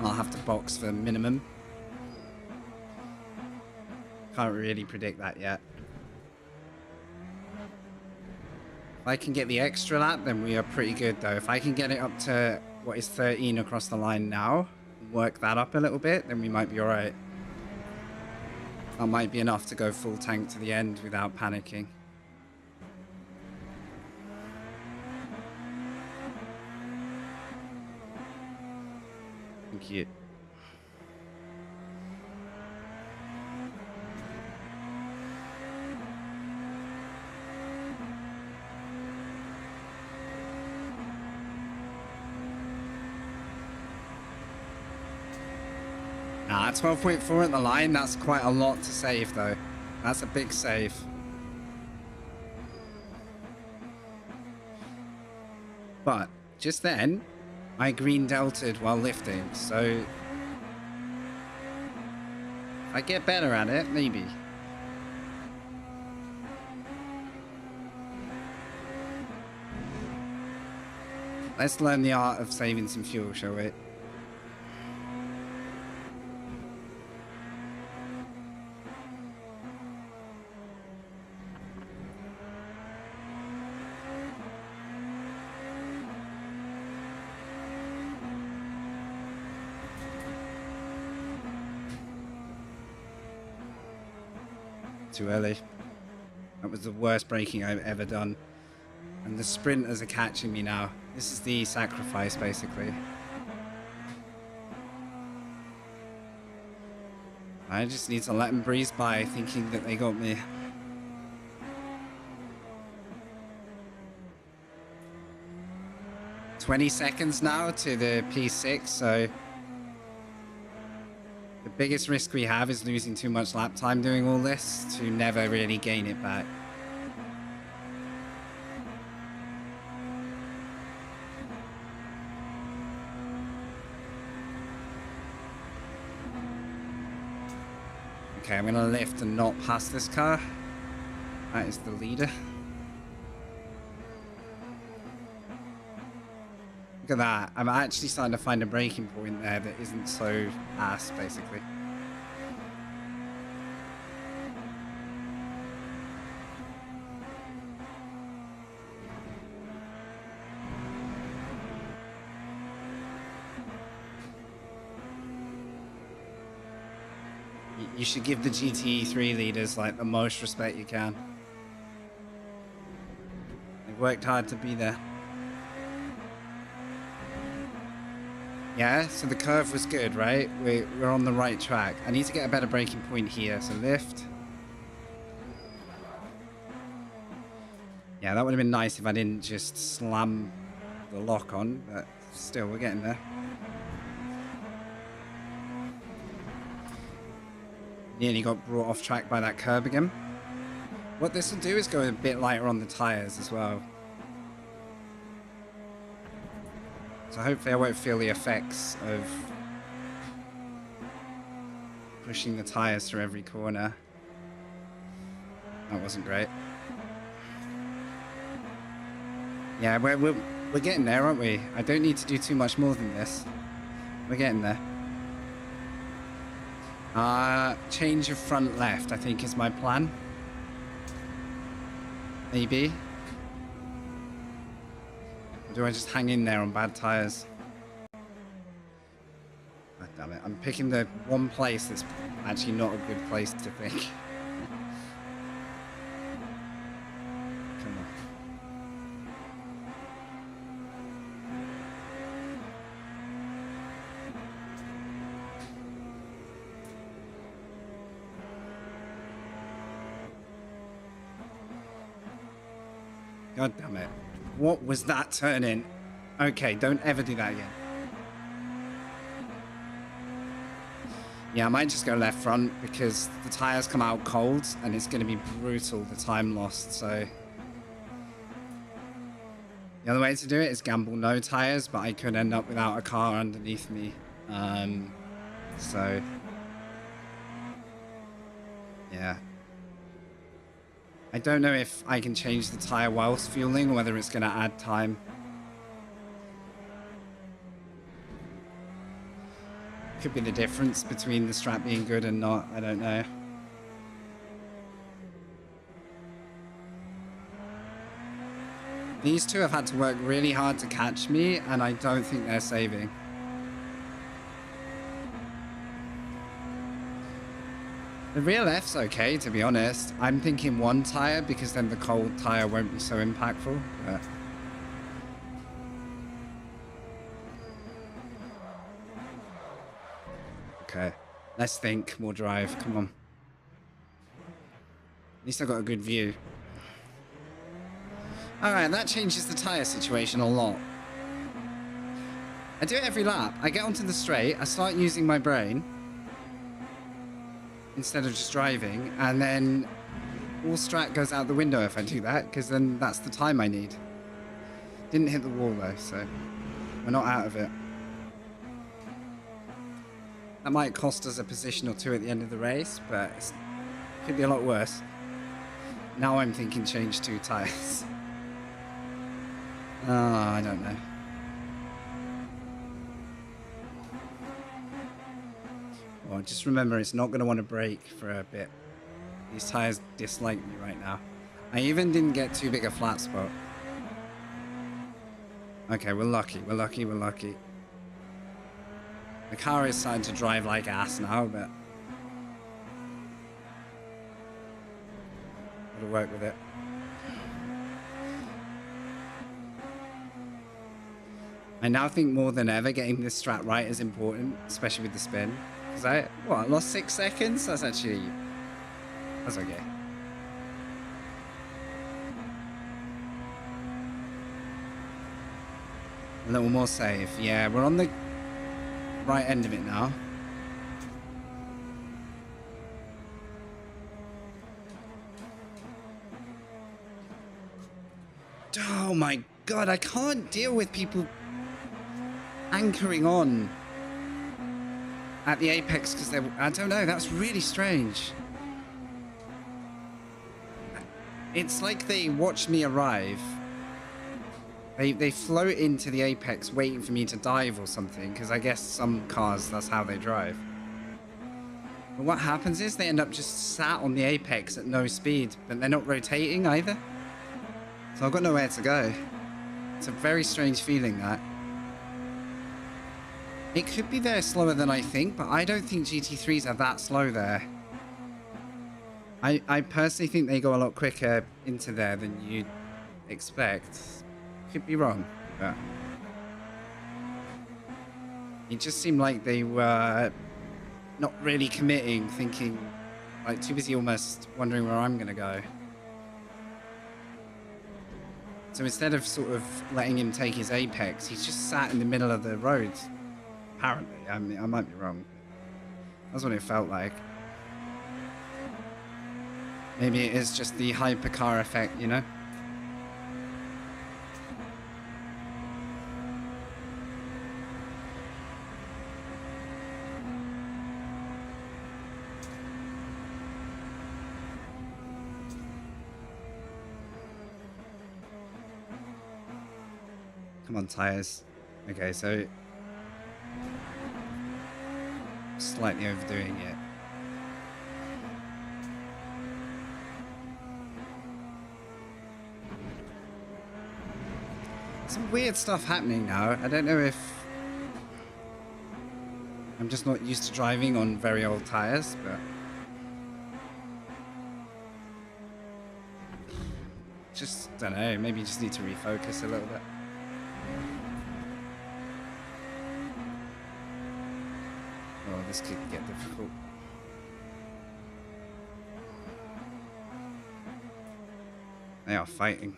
I'll have to box for minimum. Can't really predict that yet. If I can get the extra lap, then we are pretty good, though. If I can get it up to what is 13 across the line now, work that up a little bit, then we might be all right. That might be enough to go full tank to the end without panicking. Thank you. Ah, 12.4 at the line. That's quite a lot to save, though. That's a big save. But just then, I green delta'd while lifting, so if I get better at it, maybe. Let's learn the art of saving some fuel, shall we? Too early. That was the worst braking I've ever done. And the sprinters are catching me now. This is the sacrifice, basically. I just need to let them breeze by, thinking that they got me. "20 seconds now to the P6, so the biggest risk we have is losing too much lap time doing all this to never really gain it back. Okay, I'm gonna lift and not pass this car. That is the leader. Look at that. I'm actually starting to find a braking point there that isn't so ass, basically. You should give the GTE3 leaders like the most respect you can. They've worked hard to be there. Yeah, so the curve was good, right? We're on the right track. I need to get a better braking point here, so lift. Yeah, that would have been nice if I didn't just slam the lock on, but still, we're getting there. Nearly got brought off track by that curb again. What this will do is go a bit lighter on the tires as well. So hopefully I won't feel the effects of pushing the tires through every corner. That wasn't great. Yeah, we're getting there, aren't we? I don't need to do too much more than this. We're getting there. Change of front left, I think, is my plan. Maybe. Or do I just hang in there on bad tires? Oh, damn it. I'm picking the one place that's actually not a good place to think. Come on. God damn it. What was that turn in? Okay, don't ever do that again. Yeah, I might just go left front because the tires come out cold and it's going to be brutal, the time lost, so... The other way to do it is gamble no tires, but I could end up without a car underneath me. So... Yeah. I don't know if I can change the tire whilst fueling or whether it's going to add time. Could be the difference between the strap being good and not, I don't know. These two have had to work really hard to catch me, and I don't think they're saving. The real F's okay, to be honest. I'm thinking one tire because then the cold tire won't be so impactful. But... Okay, let's think, more drive, come on. At least I got a good view. Alright, that changes the tire situation a lot. I do it every lap. I get onto the straight, I start using my brain, instead of just driving, and then all strat goes out the window if I do that, because then that's the time I need. Didn't hit the wall though, so we're not out of it. That might cost us a position or two at the end of the race, but it could be a lot worse. Now I'm thinking change 2 tires. Oh, I don't know. Well, just remember, it's not going to want to brake for a bit. These tires dislike me right now. I even didn't get too big a flat spot. Okay, we're lucky. We're lucky. We're lucky. The car is starting to drive like ass now, but gotta work with it. I now think more than ever getting this strat right is important, especially with the spin. Because I lost 6 seconds? That's okay. A little more safe. Yeah, we're on the right end of it now. Oh my god, I can't deal with people anchoring on at the apex because they're... I don't know, that's really strange. It's like they watch me arrive. They float into the apex waiting for me to dive or something, because I guess some cars, that's how they drive. But what happens is they end up just sat on the apex at no speed, but they're not rotating either. So I've got nowhere to go. It's a very strange feeling, that. It could be they're slower than I think, but I don't think GT3s are that slow there. I personally think they go a lot quicker into there than you'd expect. Could be wrong, but it just seemed like they were not really committing, thinking, like, too busy almost wondering where I'm gonna go. So instead of sort of letting him take his apex, he's just sat in the middle of the road. Apparently, I mean, I might be wrong. That's what it felt like. Maybe it is just the hypercar effect, you know? Come on, tires. Okay, so slightly overdoing it. Some weird stuff happening now. I don't know if I'm just not used to driving on very old tires, but just don't know. Maybe you just need to refocus a little bit. Oh, this could get difficult. They are fighting.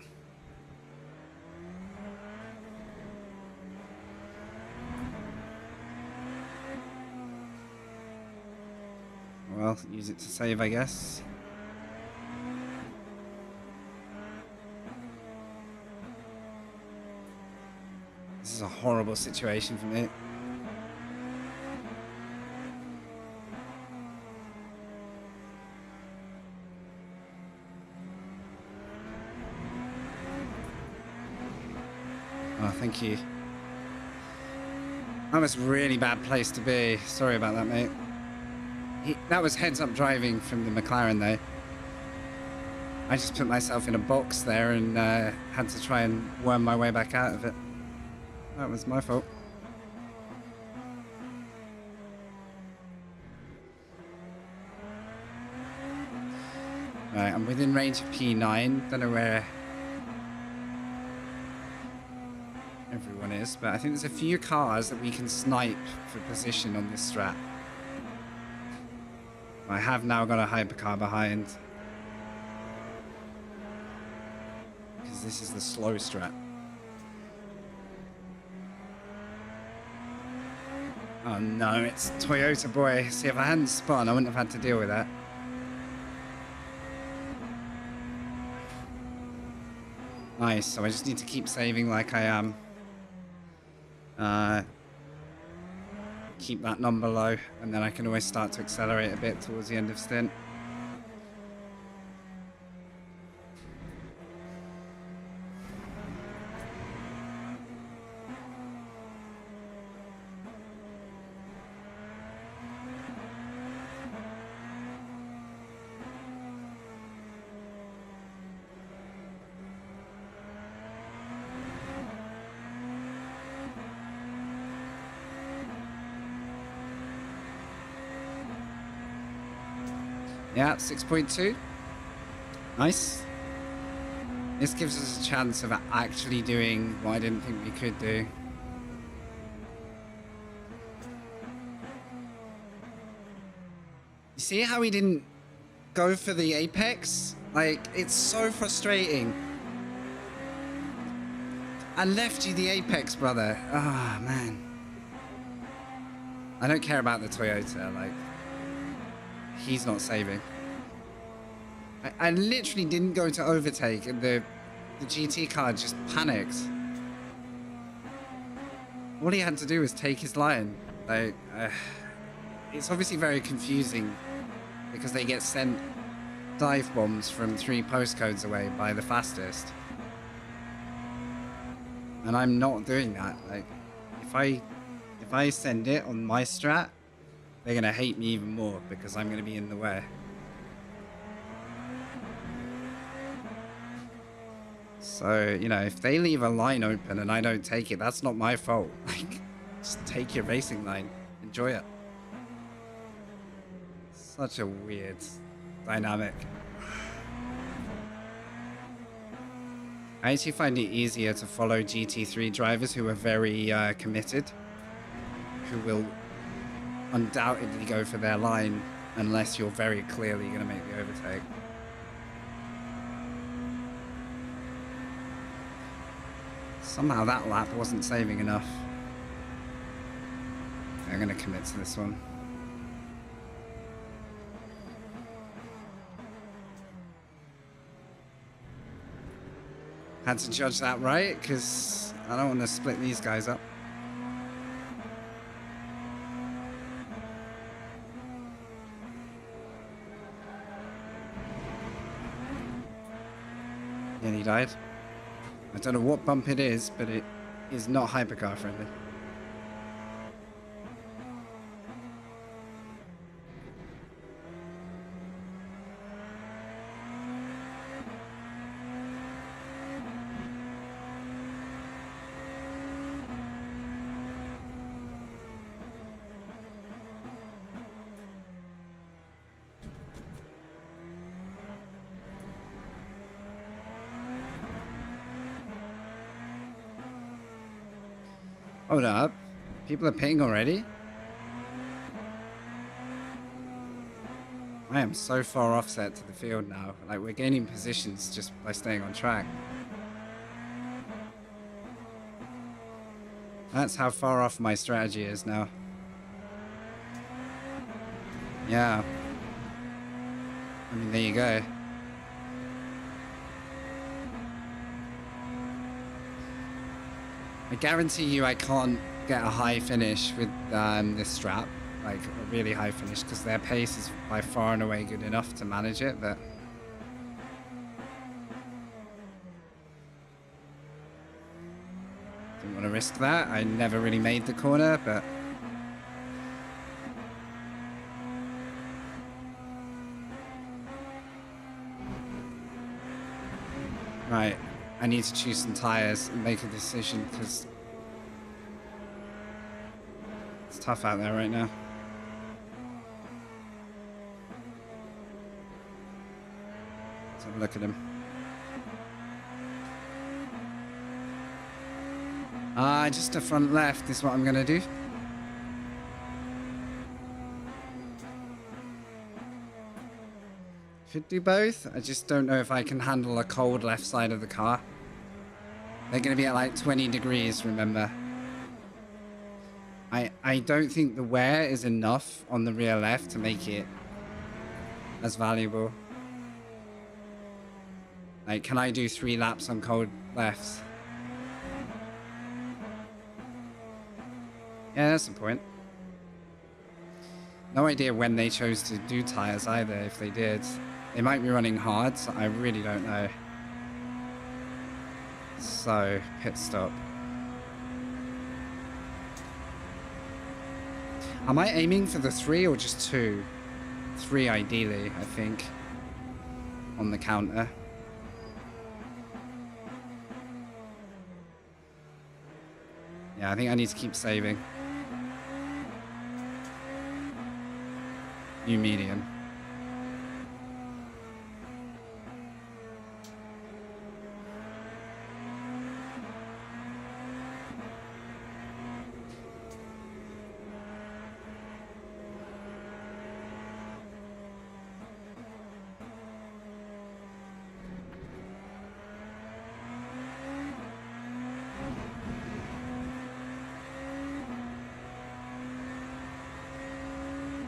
Well, use it to save, I guess. This is a horrible situation for me. Oh, thank you. That was a really bad place to be. Sorry about that, mate. That was heads-up driving from the McLaren, though. I just put myself in a box there and had to try and worm my way back out of it. That was my fault. Right, I'm within range of P9. Don't know where everyone is, but I think there's a few cars that we can snipe for position on this strat. I have now got a hypercar behind, because this is the slow strat. Oh no, it's Toyota boy. See, if I hadn't spun, I wouldn't have had to deal with that. Nice, so I just need to keep saving like I am. Keep that number low, and then I can always start to accelerate a bit towards the end of stint. Yeah, 6.2. Nice. This gives us a chance of actually doing what I didn't think we could do. You see how he didn't go for the apex? Like, it's so frustrating. I left you the apex, brother. Ah, oh, man. I don't care about the Toyota, like... He's not saving. I literally didn't go to overtake, and the GT car just panicked. All he had to do was take his line. Like, it's obviously very confusing because they get sent dive bombs from 3 postcodes away by the fastest. And I'm not doing that. Like, if I send it on my strat, they're going to hate me even more because I'm going to be in the way. So, you know, if they leave a line open and I don't take it, that's not my fault. Like, just take your racing line. Enjoy it. Such a weird dynamic. I actually find it easier to follow GT3 drivers who are very committed, who will undoubtedly go for their line unless you're very clearly going to make the overtake. Somehow that lap wasn't saving enough. I'm going to commit to this one. Had to judge that right because I don't want to split these guys up. And he died. I don't know what bump it is, but it is not hypercar friendly. Hold up. People are pitting already? I am so far offset to the field now. Like, we're gaining positions just by staying on track. That's how far off my strategy is now. Yeah. I mean, there you go. I guarantee you I can't get a high finish with this strap, like a really high finish, because their pace is by far and away good enough to manage it, but... Didn't want to risk that. I never really made the corner, but... Right. I need to choose some tires and make a decision because it's tough out there right now. Let's have a look at him. Just a front left is what I'm going to do. Could do both. I just don't know if I can handle a cold left side of the car. They're going to be at like 20 degrees, remember. I don't think the wear is enough on the rear left to make it as valuable. Like, can I do 3 laps on cold lefts? Yeah, that's the point. No idea when they chose to do tires either, if they did. They might be running hard, so I really don't know. So, pit stop. Am I aiming for the 3 or just 2? 3 ideally, I think. On the counter. Yeah, I think I need to keep saving. New medium.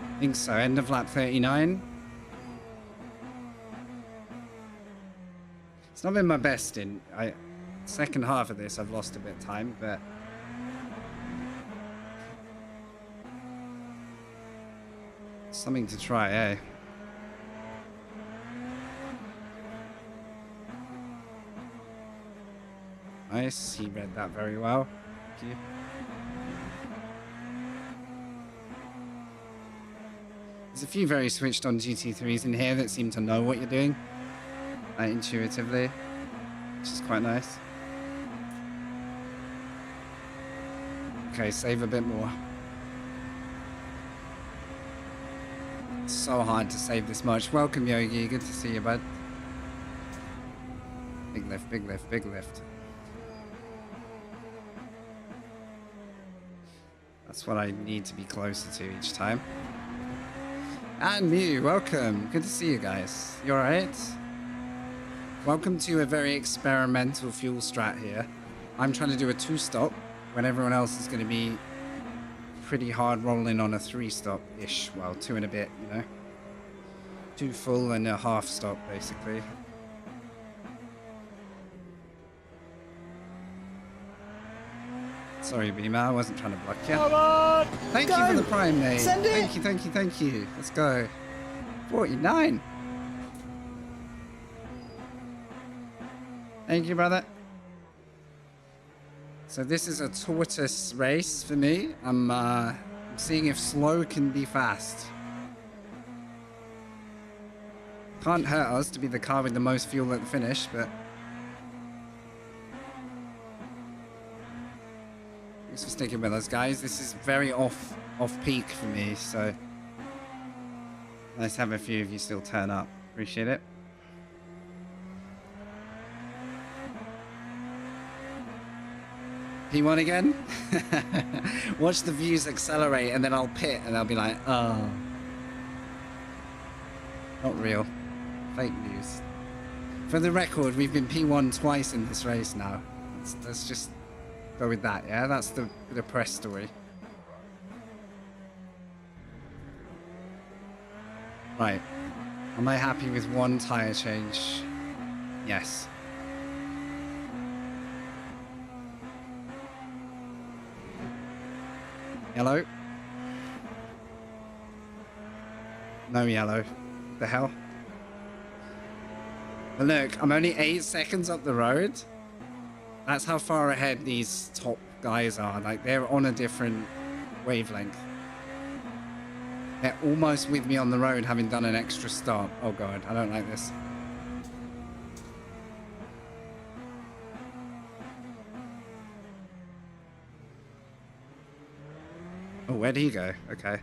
I think so. End of lap 39. It's not been my best in second half of this. I've lost a bit of time, but something to try, eh? Nice. He read that very well. Thank you. There's a few very switched on GT3s in here that seem to know what you're doing intuitively, which is quite nice. Okay, save a bit more. It's so hard to save this much. Welcome, Yogi. Good to see you, bud. Big lift, big lift, big lift. That's what I need to be closer to each time. And Mew, welcome. Good to see you guys. You alright? Welcome to a very experimental fuel strat here. I'm trying to do a 2-stop when everyone else is going to be pretty hard rolling on a 3-stop-ish. Well, 2 and a bit, you know. 2 full and a half stop, basically. Sorry, Beamer, I wasn't trying to block you. Come on! Thank you for the prime, mate. Send it! Thank you, thank you, thank you. Let's go. 49. Thank you, brother. So this is a tortoise race for me. I'm seeing if slow can be fast. Can't hurt us to be the car with the most fuel at the finish, but thanks for sticking with us, guys. This is very off peak for me, so nice to have a few of you still turn up. Appreciate it. P1 again? Watch the views accelerate and then I'll pit and I'll be like, oh. Not real. Fake news. For the record, we've been P1 twice in this race now. Let's just go with that, yeah? That's the press story. Right. Am I happy with 1 tyre change? Yes. Yellow? No yellow. The hell? But look, I'm only 8 seconds up the road. That's how far ahead these top guys are. Like, they're on a different wavelength. They're almost with me on the road, having done an extra stop. Oh god, I don't like this. Oh, where'd he go? Okay.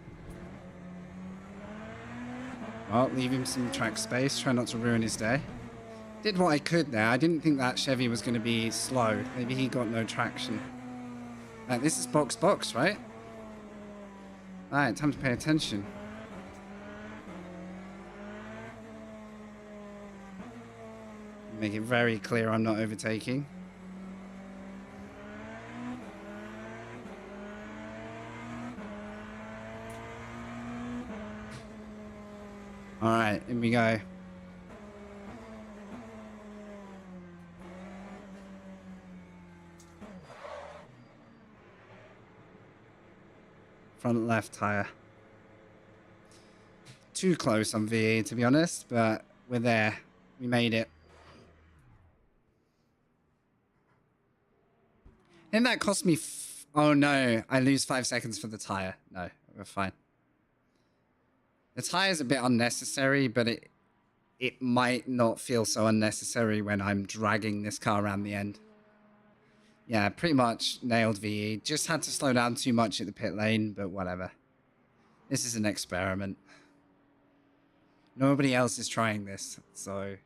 Well, leave him some track space. Try not to ruin his day. Did what I could there. I didn't think that Chevy was going to be slow. Maybe he got no traction. This is box, right? Alright, time to pay attention. Make it very clear I'm not overtaking. All right, here we go. Front left tire. Too close on VE, to be honest, but we're there. We made it. Didn't that cost me... Oh, no. I lose 5 seconds for the tire. No, we're fine. The tire's a bit unnecessary, but it might not feel so unnecessary when I'm dragging this car around the end. Yeah, pretty much nailed VE. Just had to slow down too much at the pit lane, but whatever. This is an experiment. Nobody else is trying this, so...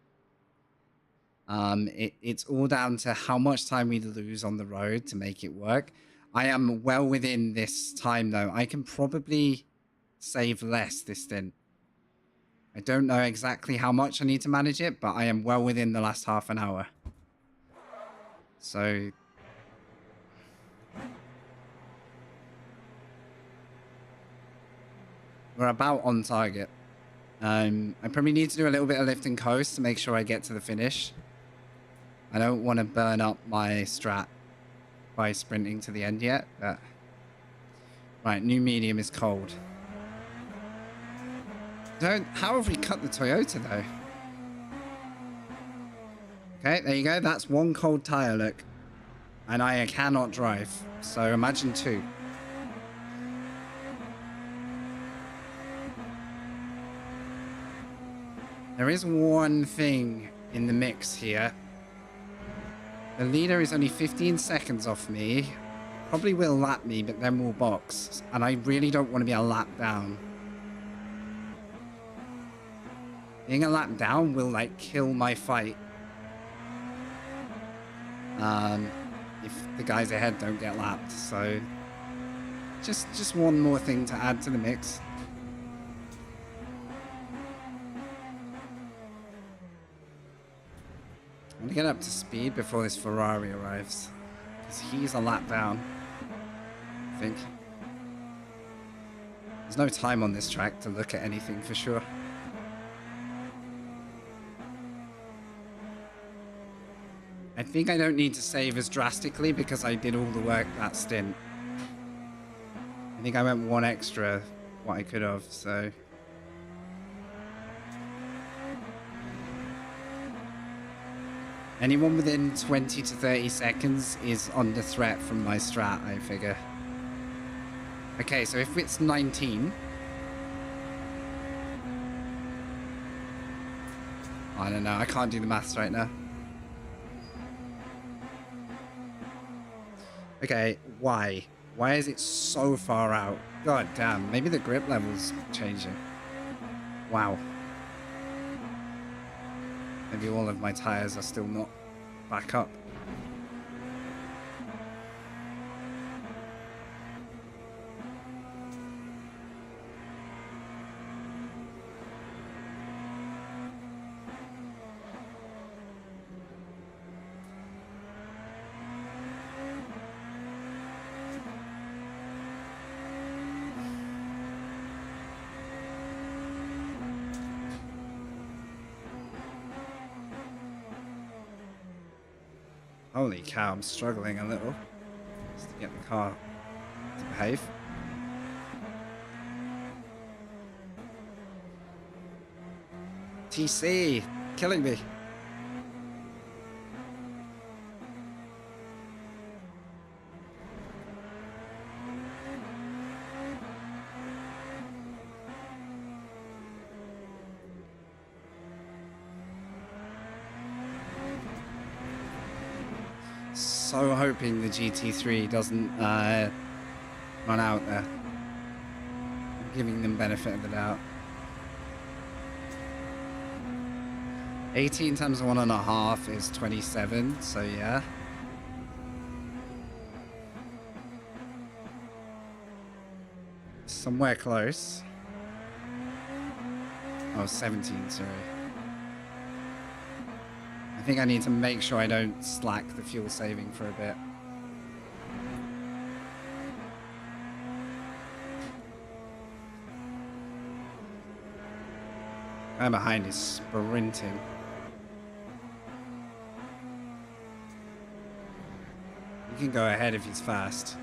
It's all down to how much time we lose on the road to make it work. I am well within this time, though. I can probably save less this stint. I don't know exactly how much I need to manage it, but I am well within the last half an hour. So... we're about on target. I probably need to do a little bit of lift and coast to make sure I get to the finish. I don't want to burn up my strat by sprinting to the end yet, but... Right, new medium is cold. How have we cut the Toyota, though? Okay, there you go. That's one cold tire, look. And I cannot drive, so imagine two. There is one thing in the mix here. The leader is only 15 seconds off me. Probably will lap me, but then will box. And I really don't want to be a lap down. Being a lap down will, like, kill my fight. If the guys ahead don't get lapped. So, just one more thing to add to the mix. I'm going to get up to speed before this Ferrari arrives. Because he's a lap down, I think. There's no time on this track to look at anything for sure. I think I don't need to save as drastically because I did all the work that stint. I think I went one extra what I could have, so... Anyone within 20 to 30 seconds is under threat from my strat, I figure. Okay, so if it's 19... I don't know, I can't do the maths right now. Okay, why? Why is it so far out? God damn, maybe the grip level's changing. Wow. Maybe all of my tires are still not back up. Holy cow, I'm struggling a little just to get the car to behave. TC, killing me. So hoping the GT3 doesn't run out there. I'm giving them benefit of the doubt. 18 times 1.5 is 27, so yeah. Somewhere close. Oh, 17, sorry. I think I need to make sure I don't slack the fuel saving for a bit. Guy behind is sprinting. He can go ahead if he's fast.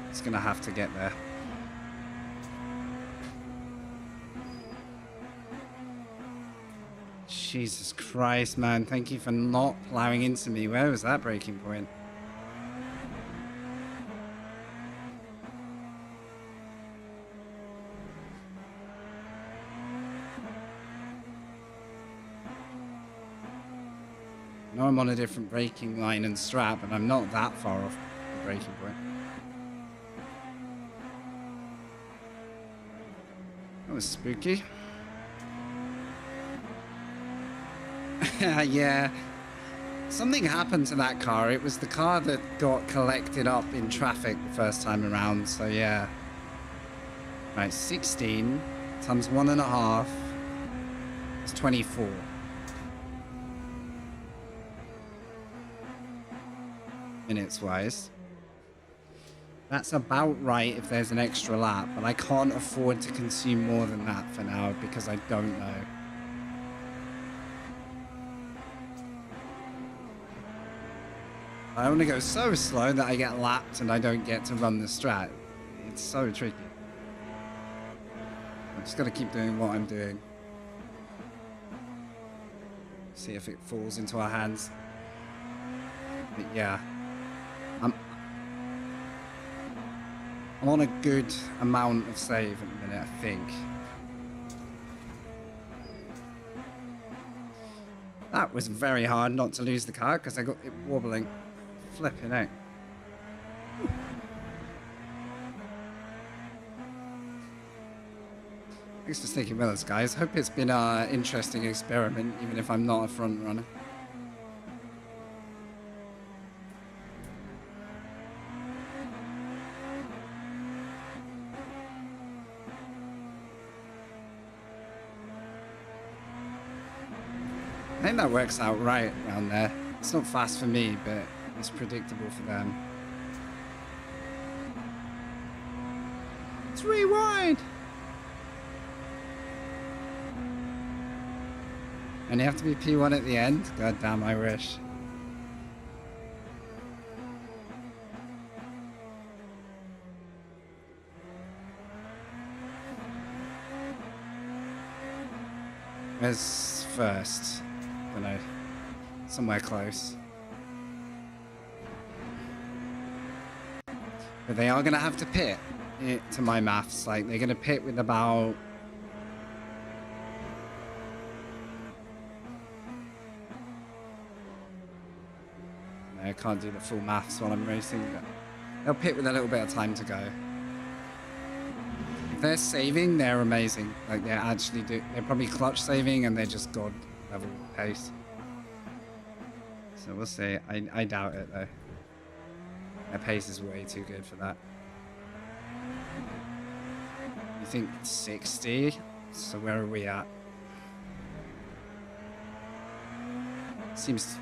He's gonna have to get there. Jesus Christ, man. Thank you for not plowing into me. Where was that breaking point? I know I'm on a different braking line and strap, and I'm not that far off the braking point. That was spooky. Yeah. Something happened to that car. It was the car that got collected up in traffic the first time around, so yeah. Right, 16 times 1.5 is 24. Minutes wise. That's about right if there's an extra lap, but I can't afford to consume more than that for now because I don't know. I only go so slow that I get lapped and I don't get to run the strat. It's so tricky. I'm just gotta keep doing what I'm doing. See if it falls into our hands. But yeah. I'm on a good amount of save at the minute, I think. That was very hard not to lose the car because I got it wobbling. Flipping out. Thanks for sticking with us, guys. Hope it's been an interesting experiment, even if I'm not a front runner. I think that works out right around there. It's not fast for me, but it's predictable for them. Let's rewind! And you have to be P1 at the end? God damn, I wish. Where's first? I don't know. Somewhere close. But they are going to have to pit it, to my maths. Like, they're going to pit with about... No, I can't do the full maths while I'm racing, but they'll pit with a little bit of time to go. If they're saving, they're amazing. Like, they're actually they're probably clutch saving and they're just god level pace. So we'll see. I doubt it, though. Their pace is way too good for that. You think 60? So where are we at? Seems...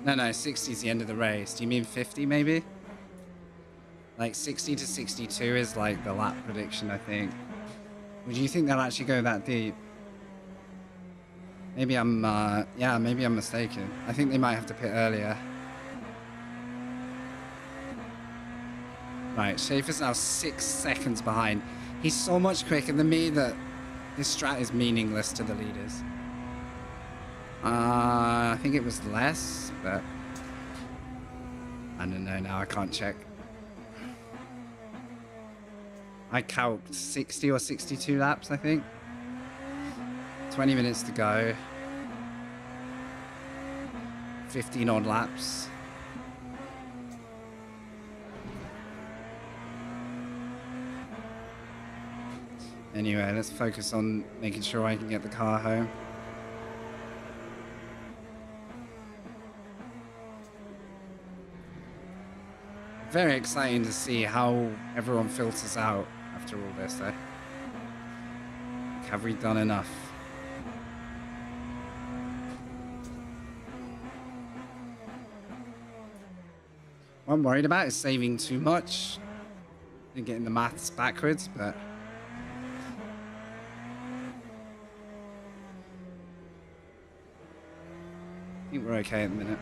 No, 60 is the end of the race. Do you mean 50, maybe? Like, 60 to 62 is, like, the lap prediction, I think. Would you think they'll actually go that deep? Maybe I'm, yeah, maybe I'm mistaken. I think they might have to pit earlier. Right, Schaefer's now 6 seconds behind. He's so much quicker than me that this strat is meaningless to the leaders. I think it was less, but I don't know now. I can't check. I calced 60 or 62 laps, I think. 20 minutes to go. 15 odd laps. Anyway, let's focus on making sure I can get the car home. Very exciting to see how everyone filters out after all this, though. Have we done enough? What I'm worried about is saving too much I'm getting the maths backwards, but I think we're okay at the minute.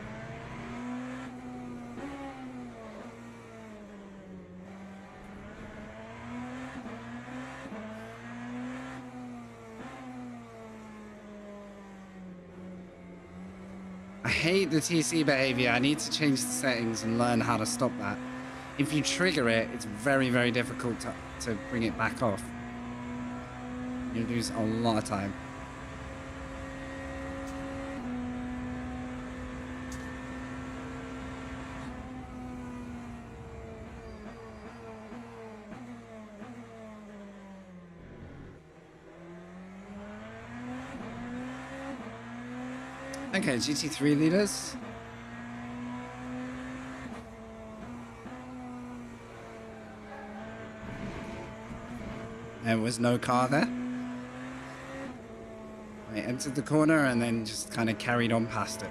I hate the TC behavior. I need to change the settings and learn how to stop that. If you trigger it, it's very, very difficult to bring it back off. You lose a lot of time. Okay, GT3 leaders. There was no car there. I entered the corner and then just kind of carried on past it.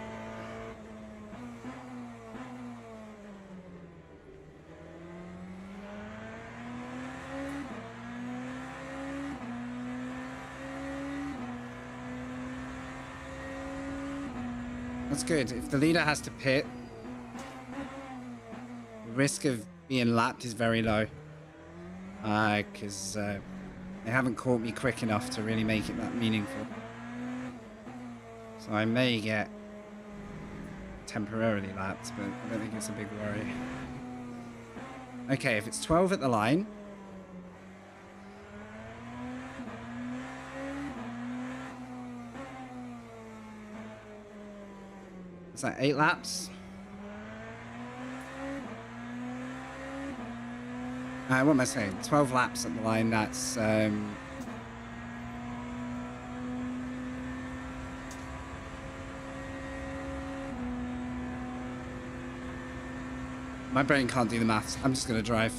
That's good. If the leader has to pit, the risk of being lapped is very low. Because they haven't caught me quick enough to really make it that meaningful. So I may get temporarily lapped, but I don't think it's a big worry. Okay, if it's 12 at the line. Is that 8 laps? What am I saying? 12 laps at the line, that's... My brain can't do the maths. I'm just going to drive.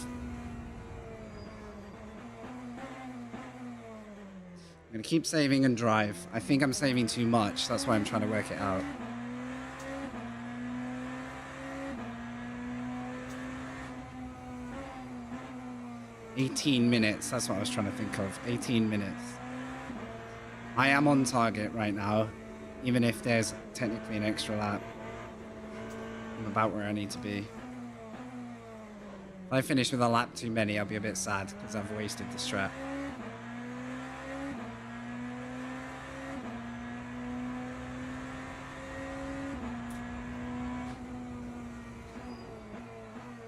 I'm going to keep saving and drive. I think I'm saving too much. That's why I'm trying to work it out. $18. That's what I was trying to think of. 18 minutes. I am on target right now, even if there's technically an extra lap. I'm about where I need to be. If I finish with a lap too many, I'll be a bit sad because I've wasted the strat.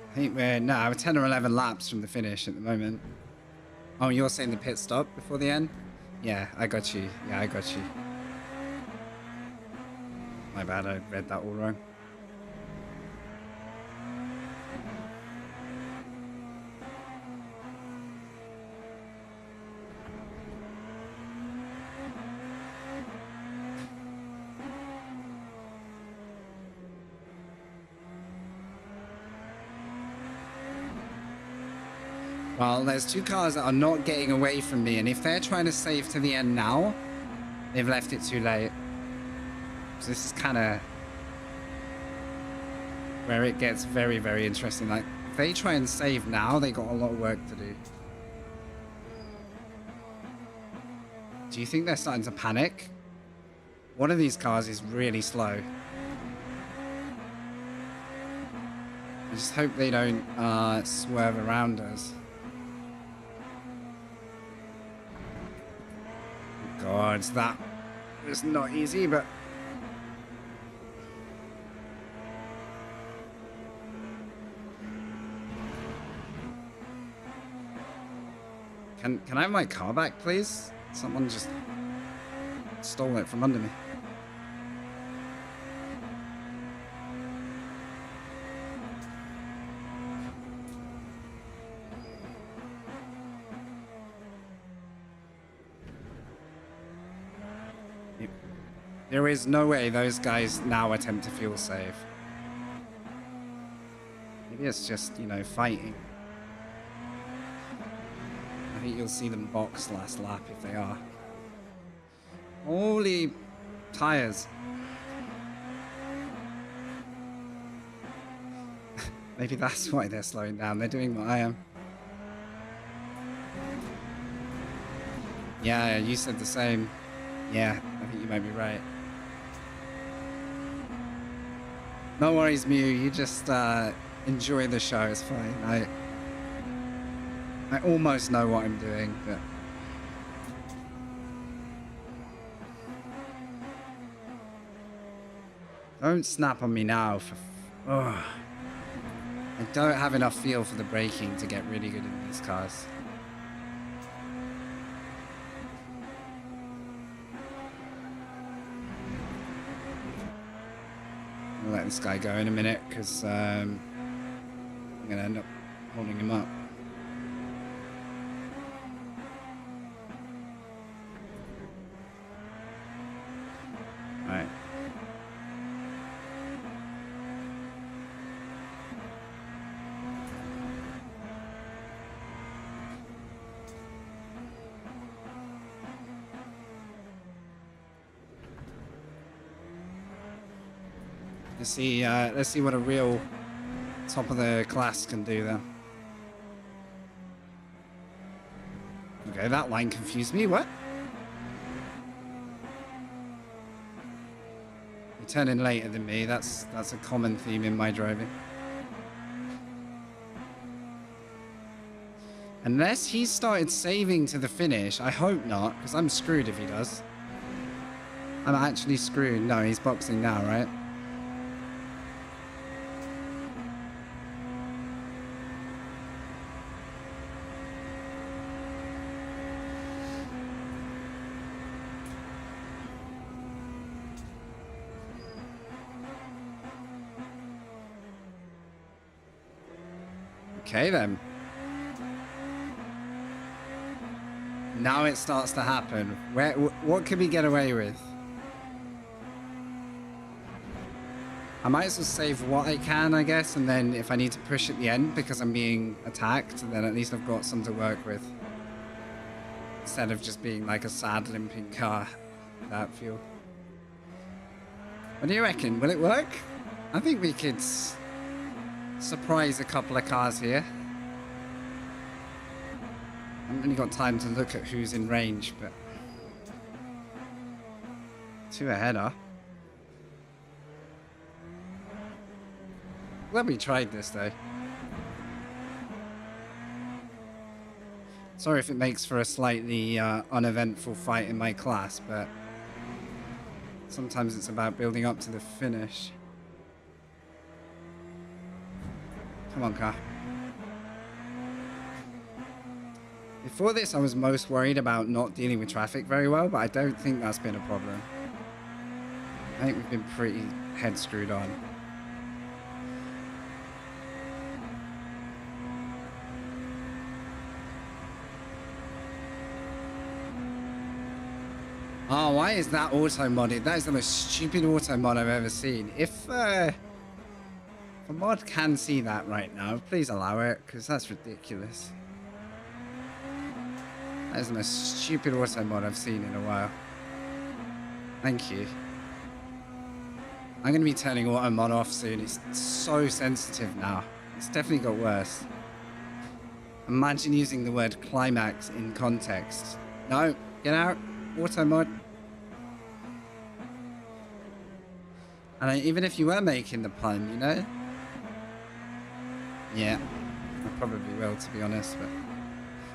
I think we're 10 or 11 laps from the finish at the moment. Oh, you're saying the pit stop before the end? Yeah, I got you. Yeah, I got you. My bad, I read that all wrong. Well, there's 2 cars that are not getting away from me, and if they're trying to save to the end now, they've left it too late. So this is kind of where it gets very, very interesting. Like, if they try and save now, they got a lot of work to do. Do you think they're starting to panic? One of these cars is really slow. I just hope they don't swerve around us. God, that was not easy, but... Can I have my car back, please? Someone just stole it from under me. There is no way those guys now attempt to fuel save. Maybe it's just, you know, fighting. I think you'll see them box last lap if they are. Holy tires. Maybe that's why they're slowing down. They're doing what I am. Yeah, you said the same. Yeah, I think you might be right. No worries, Mew. You just enjoy the show. It's fine. I almost know what I'm doing, but don't snap on me now. Oh, I don't have enough feel for the braking to get really good in these cars. I'll let this guy go in a minute because I'm gonna end up holding him up. All right. Let's see what a real top of the class can do then. Okay, that line confused me. What? You turn in later than me. That's a common theme in my driving. Unless he started saving to the finish. I hope not, because I'm screwed if he does. I'm actually screwed. No, he's boxing now, right? Okay, then. Now it starts to happen. What can we get away with? I might as well save what I can, I guess, and then if I need to push at the end because I'm being attacked, then at least I've got some to work with. Instead of just being like a sad limping car without fuel. What do you reckon? Will it work? I think we could surprise a couple of cars here. I haven't really got time to look at who's in range, but 2 ahead, huh? Glad we tried this, though. Sorry if it makes for a slightly uneventful fight in my class, but sometimes it's about building up to the finish. Come on, car. Before this, I was most worried about not dealing with traffic very well, but I don't think that's been a problem. I think we've been pretty head screwed on. Oh, why is that auto modded? That is the most stupid auto mod I've ever seen. If a mod can see that right now, please allow it, because that's ridiculous. That is the most stupid auto mod I've seen in a while. Thank you. I'm going to be turning auto mod off soon. It's so sensitive now. It's definitely got worse. Imagine using the word climax in context. No, get out. Auto mod. And even if you were making the pun, you know? Yeah, I probably will, to be honest, but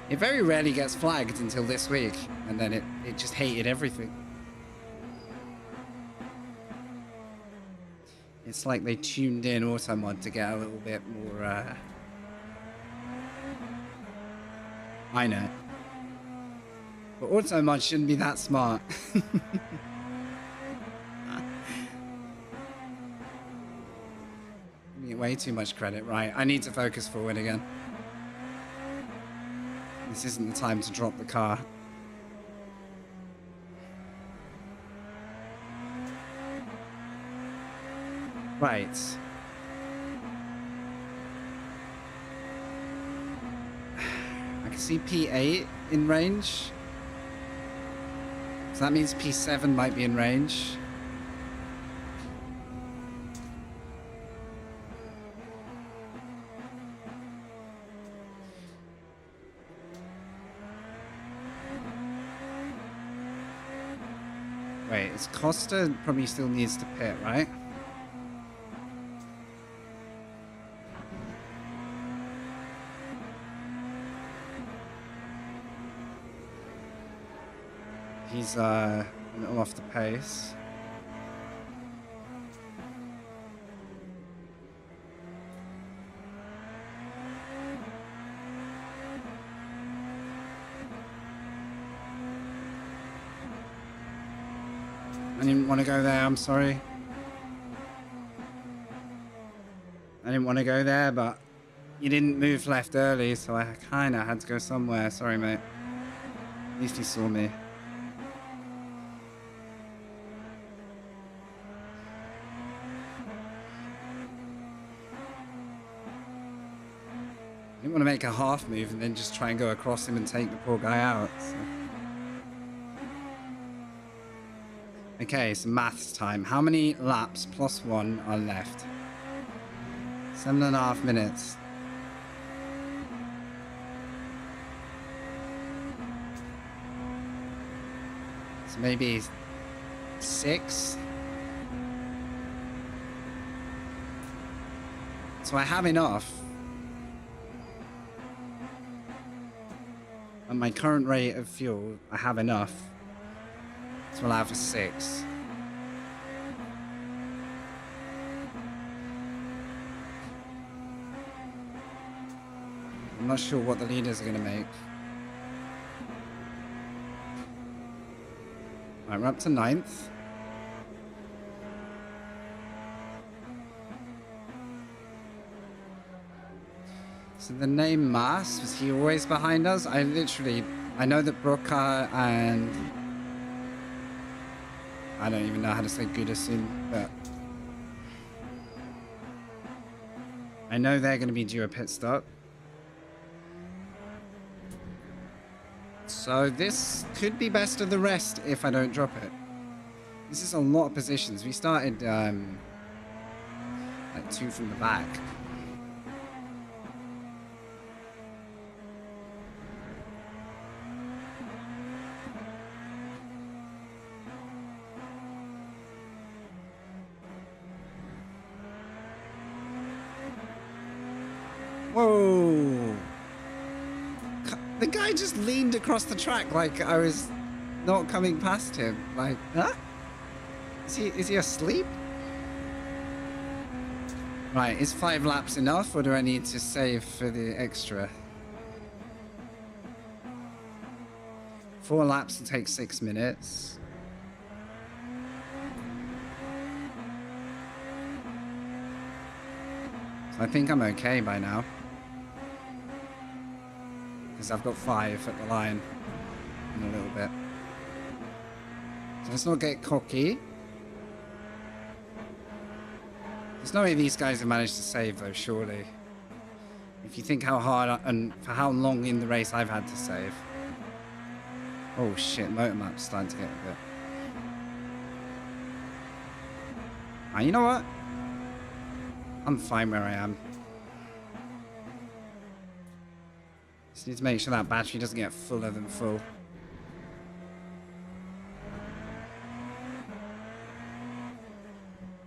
it very rarely gets flagged until this week, and then it just hated everything. It's like they tuned in Automod to get a little bit more, I know. But Automod shouldn't be that smart. Way too much credit, right? I need to focus forward again. This isn't the time to drop the car. Right. I can see P8 in range. So that means P7 might be in range. Wait, it's Costa probably still needs to pit, right? He's a little off the pace. I didn't want to go there, I'm sorry. I didn't want to go there, but you didn't move left early, so I kind of had to go somewhere. Sorry, mate. At least he saw me. I didn't want to make a half move and then just try and go across him and take the poor guy out. So. Okay, so maths time. How many laps plus 1 are left? 7.5 minutes. So maybe 6. So I have enough. At my current rate of fuel, I have enough to allow for 6. I'm not sure what the leaders are going to make. Right, we're up to 9th. So the name Mars, was he always behind us? I know that Brooker and I don't even know how to say Goodison, but I know they're going to be due a pit stop. So this could be best of the rest if I don't drop it. This is a lot of positions. We started like 2 from the back. Whoa! The guy just leaned across the track like I was not coming past him. Like, huh? Is he asleep? Right, is 5 laps enough, or do I need to save for the extra? 4 laps will take 6 minutes. So I think I'm okay by now. Because I've got 5 at the line in a little bit. So let's not get cocky. There's no way these guys have managed to save though, surely. If you think how hard and for how long in the race I've had to save. Oh shit, motor map's starting to get a bit. Ah, you know what? I'm fine where I am. Just need to make sure that battery doesn't get fuller than full.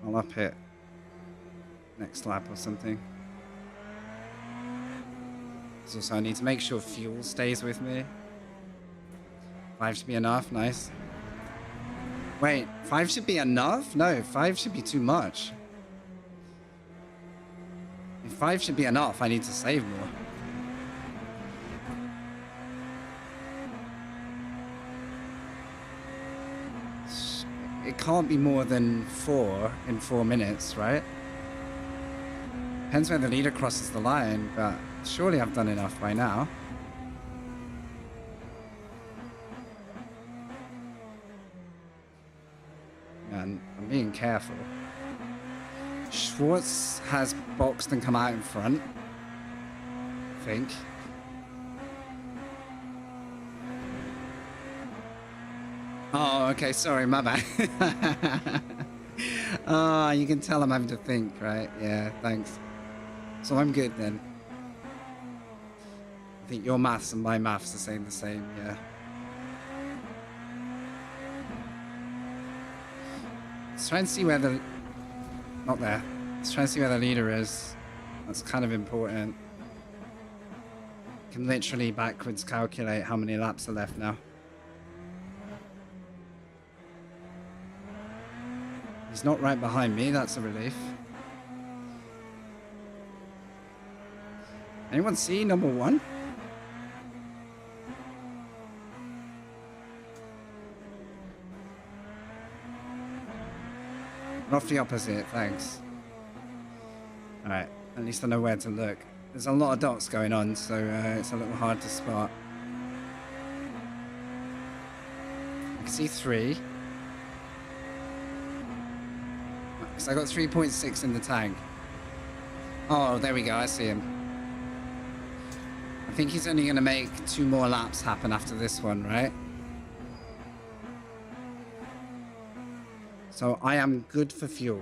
I'll up it next lap or something. So also I need to make sure fuel stays with me. 5 should be enough, nice. Wait, 5 should be enough? No, 5 should be too much. If 5 should be enough, I need to save more. It can't be more than 4 in 4 minutes, right? Depends where the leader crosses the line, but surely I've done enough by now. And I'm being careful. Schwartz has boxed and come out in front, I think. Oh, okay, sorry, my bad. Ah, you can tell I'm having to think, right? Yeah, thanks. So I'm good then. I think your maths and my maths are saying the same, yeah. try and see where the... Not there. Let's try and see where the leader is. That's kind of important. Can literally backwards calculate how many laps are left now. He's not right behind me, that's a relief. Anyone see number 1? Off the opposite, thanks. Alright, at least I know where to look. There's a lot of dots going on, so it's a little hard to spot. I can see 3. Because I got 3.6 in the tank. Oh, there we go, I see him. I think he's only going to make 2 more laps happen after this one, right? So I am good for fuel.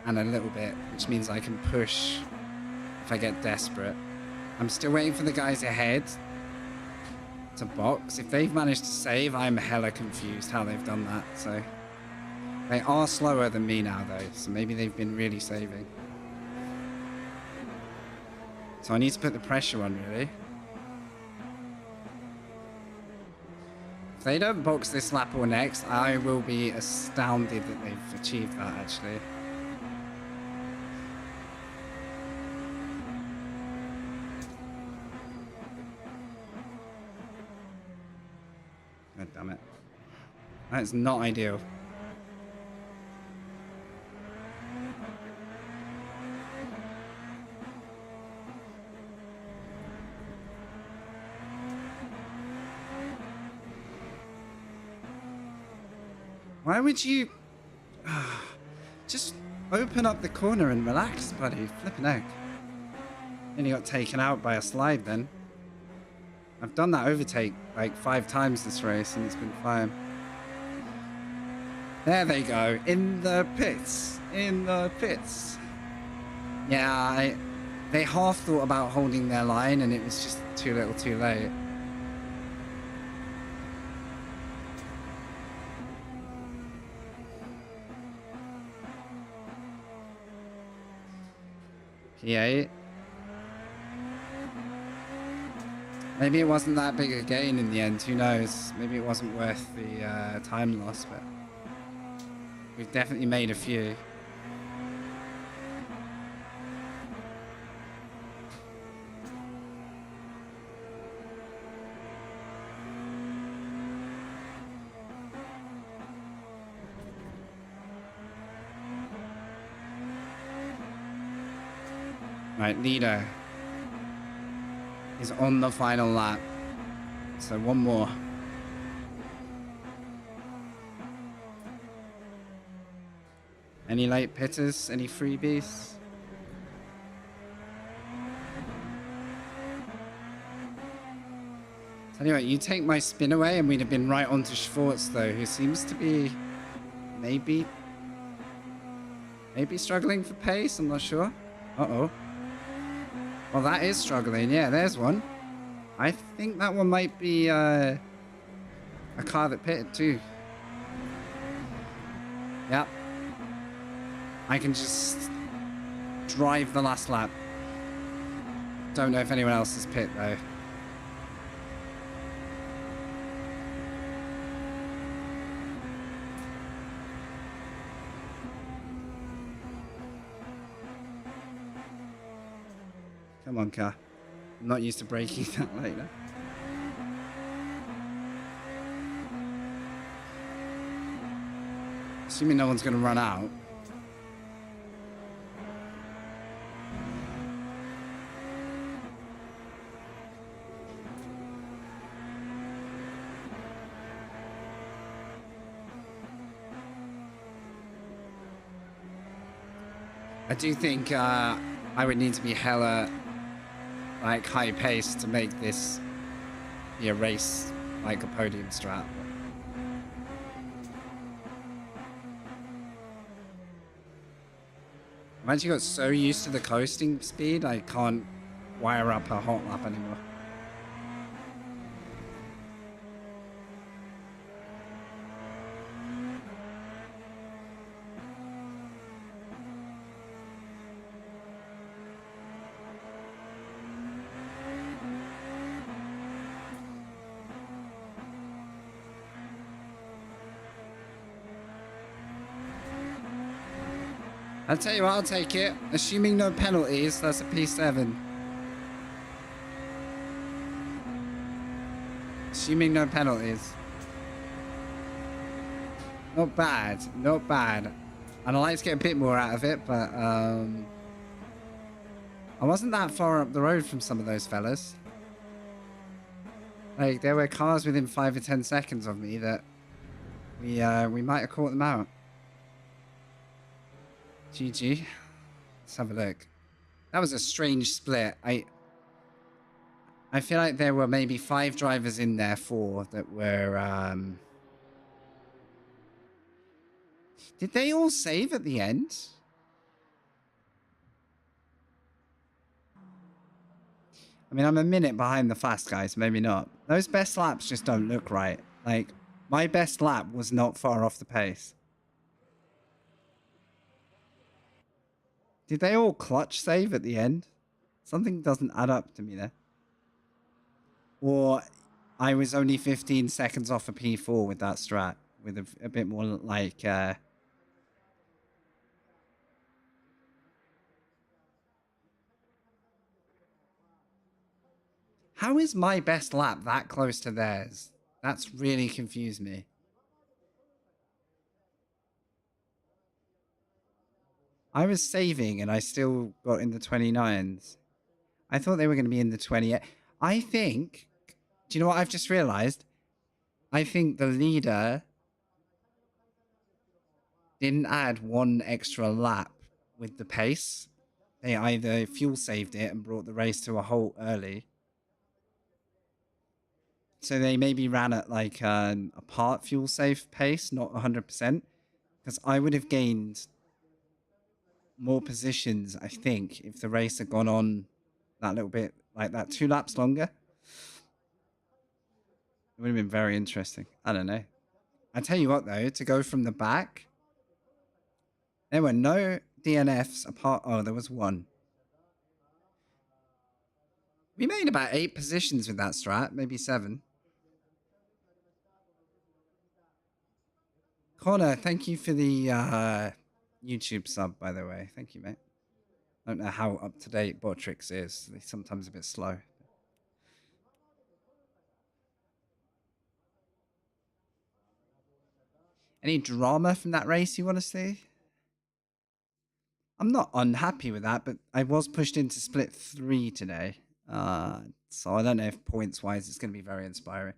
And a little bit, which means I can push if I get desperate. I'm still waiting for the guys ahead to box. If they've managed to save, I'm hella confused how they've done that. So they are slower than me now though, so maybe they've been really saving. So I need to put the pressure on, really. If they don't box this lap or next, I will be astounded that they've achieved that, actually. God damn it. That's not ideal. Why would you... just open up the corner and relax, buddy. Flipping heck. Nearly got taken out by a slide then. I've done that overtake like 5 times this race and it's been fine. There they go. In the pits. In the pits. Yeah, they half thought about holding their line and it was just too little too late. P8. Maybe it wasn't that big a gain in the end, who knows? Maybe it wasn't worth the time loss, but we've definitely made a few. Right, leader is on the final lap. So one more. Any late pitters? Any freebies? Tell you what, you take my spin away and we'd have been right onto Schwartz though, who seems to be maybe struggling for pace, I'm not sure. Uh-oh. Well, that is struggling. Yeah, there's one. I think that one might be a car that pitted too. Yep. I can just drive the last lap. Don't know if anyone else has pit though. Come on, car. I'm not used to braking that late. Assuming no one's going to run out. I do think I would need to be hella like high pace to make this be a race like a podium strat. I've actually got so used to the coasting speed I can't wire up a hot lap anymore. I'll tell you what, I'll take it. Assuming no penalties, that's a P7. Assuming no penalties. Not bad, not bad. And I like to get a bit more out of it, but I wasn't that far up the road from some of those fellas. Like, there were cars within 5 or 10 seconds of me that we might have caught them out. GG. Let's have a look. That was a strange split. I feel like there were maybe 5 drivers in there, 4 that were did they all save at the end? I mean, I'm a minute behind the fast guys, maybe not. Those best laps just don't look right. Like, my best lap was not far off the pace. Did they all clutch save at the end? Something doesn't add up to me there. Or I was only 15 seconds off a P4 with that strat. With a bit more like... How is my best lap that close to theirs? That's really confused me. I was saving and I still got in the 29s. I thought they were going to be in the 28. I think... Do you know what I've just realized? I think the leader didn't add 1 extra lap with the pace. They either fuel saved it and brought the race to a halt early. So they maybe ran at like a part fuel save pace, not 100%. Because I would have gained more positions, I think, if the race had gone on that little bit, like that 2 laps longer. It would have been very interesting. I don't know. I tell you what, though, to go from the back, there were no DNFs apart. Oh, there was 1. We made about 8 positions with that strat, maybe 7. Connor, thank you for the YouTube sub, by the way. Thank you, mate. I don't know how up-to-date Botrix is. They're sometimes a bit slow. Any drama from that race you want to see? I'm not unhappy with that, but I was pushed into split 3 today. So I don't know if points-wise it's going to be very inspiring.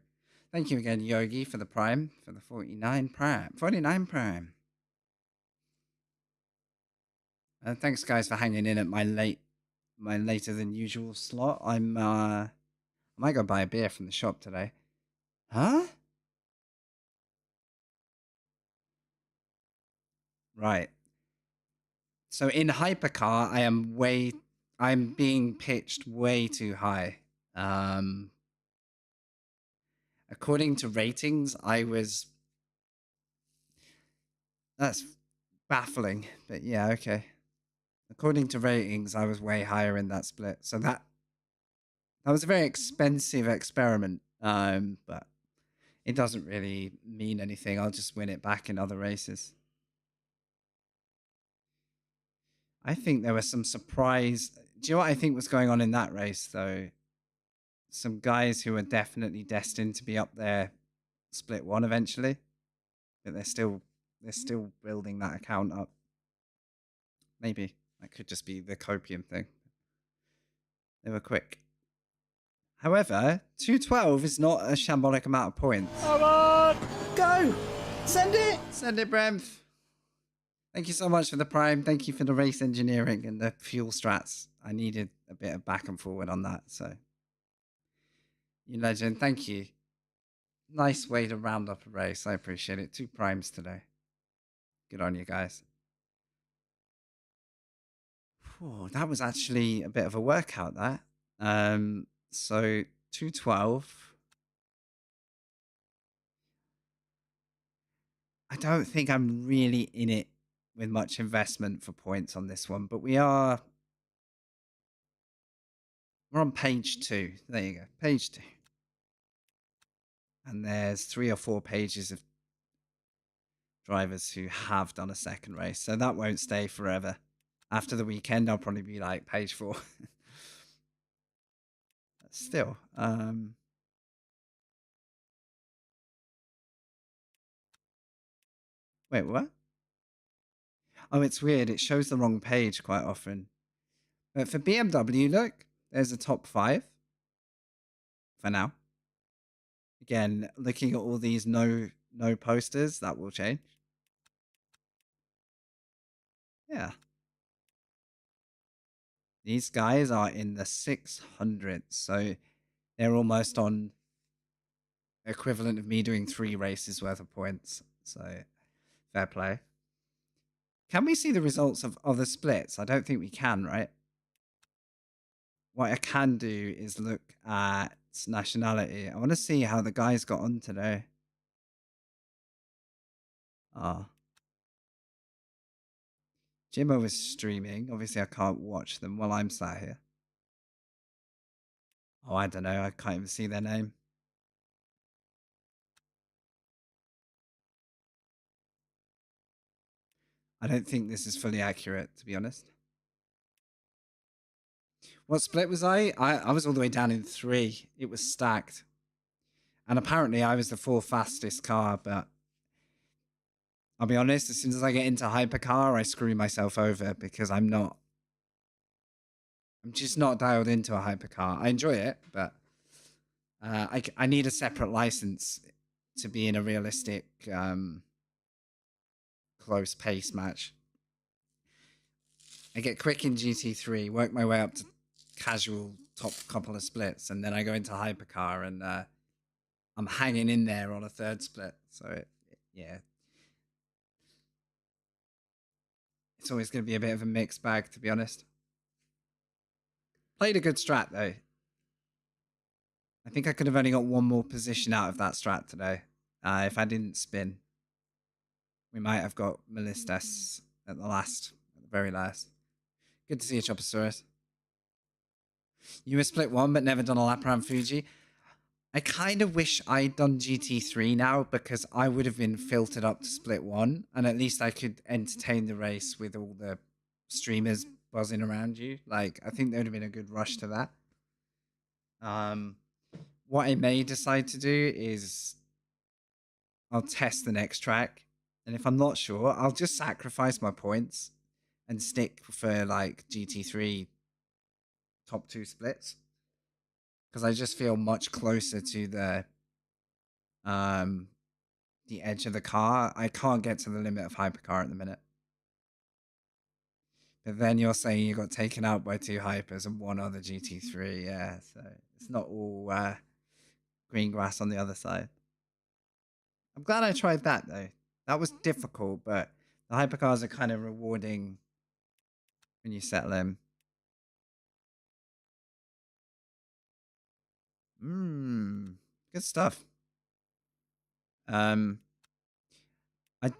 Thank you again, Yogi, for the prime, for the 49 prime. 49 prime. Thanks, guys, for hanging in at my later than usual slot. I might go buy a beer from the shop today. Huh? Right. So in Hypercar, I'm being pitched way too high. According to ratings, that's baffling, but yeah, okay. According to ratings, I was way higher in that split. So that was a very expensive experiment. But it doesn't really mean anything. I'll just win it back in other races. I think there was some surprise. Do you know what I think was going on in that race, though? Some guys who are definitely destined to be up there split 1 eventually, but they're still building that account up. Maybe that could just be the copium thing. They were quick. However, 212 is not a shambolic amount of points. Come on! Go! Send it! Send it, Bremf. Thank you so much for the prime. Thank you for the race engineering and the fuel strats. I needed a bit of back and forward on that, so. You legend, thank you. Nice way to round up a race. I appreciate it. 2 primes today. Good on you guys. Whew, that was actually a bit of a workout, that. So 212. I don't think I'm really in it with much investment for points on this one, but we're on page 2. There you go, page 2. And there's 3 or 4 pages of drivers who have done a second race. So that won't stay forever. After the weekend, I'll probably be like page 4. Still, wait, what? Oh, it's weird. It shows the wrong page quite often. But for BMW, look, there's a top 5 for now. Again, looking at all these no posters, that will change. Yeah. These guys are in the 600s, so they're almost on equivalent of me doing 3 races worth of points. So fair play. Can we see the results of other splits? I don't think we can, right? What I can do is look at nationality. I want to see how the guys got on today. Jimmo was streaming. Obviously, I can't watch them while I'm sat here. Oh, I don't know. I can't even see their name. I don't think this is fully accurate, to be honest. What split was I? I was all the way down in 3. It was stacked. And apparently I was the 4th fastest car, but I'll be honest, as soon as I get into Hypercar, I screw myself over because I'm just not dialed into a Hypercar. I enjoy it, but I need a separate license to be in a realistic close pace match. I get quick in GT3, work my way up to casual top couple of splits, and then I go into Hypercar and I'm hanging in there on a 3rd split. So yeah, it's always going to be a bit of a mixed bag, to be honest. Played a good strat though. I think I could have only got 1 more position out of that strat today. If I didn't spin, we might have got Melistas at the very last. Good to see you, Choposaurus. You were split 1, but never done a lap around Fuji. I kind of wish I'd done GT3 now because I would have been filtered up to split 1, and at least I could entertain the race with all the streamers buzzing around you. Like, I think there would have been a good rush to that. What I may decide to do is I'll test the next track, and if I'm not sure, I'll just sacrifice my points and stick for like GT3 top 2 splits because I just feel much closer to the edge of the car. I can't get to the limit of Hypercar at the minute. But then you're saying you got taken out by 2 Hypers and 1 other GT3. Yeah, so it's not all green grass on the other side. I'm glad I tried that, though. That was difficult, but the Hypercars are kind of rewarding when you settle in. Good stuff. I'd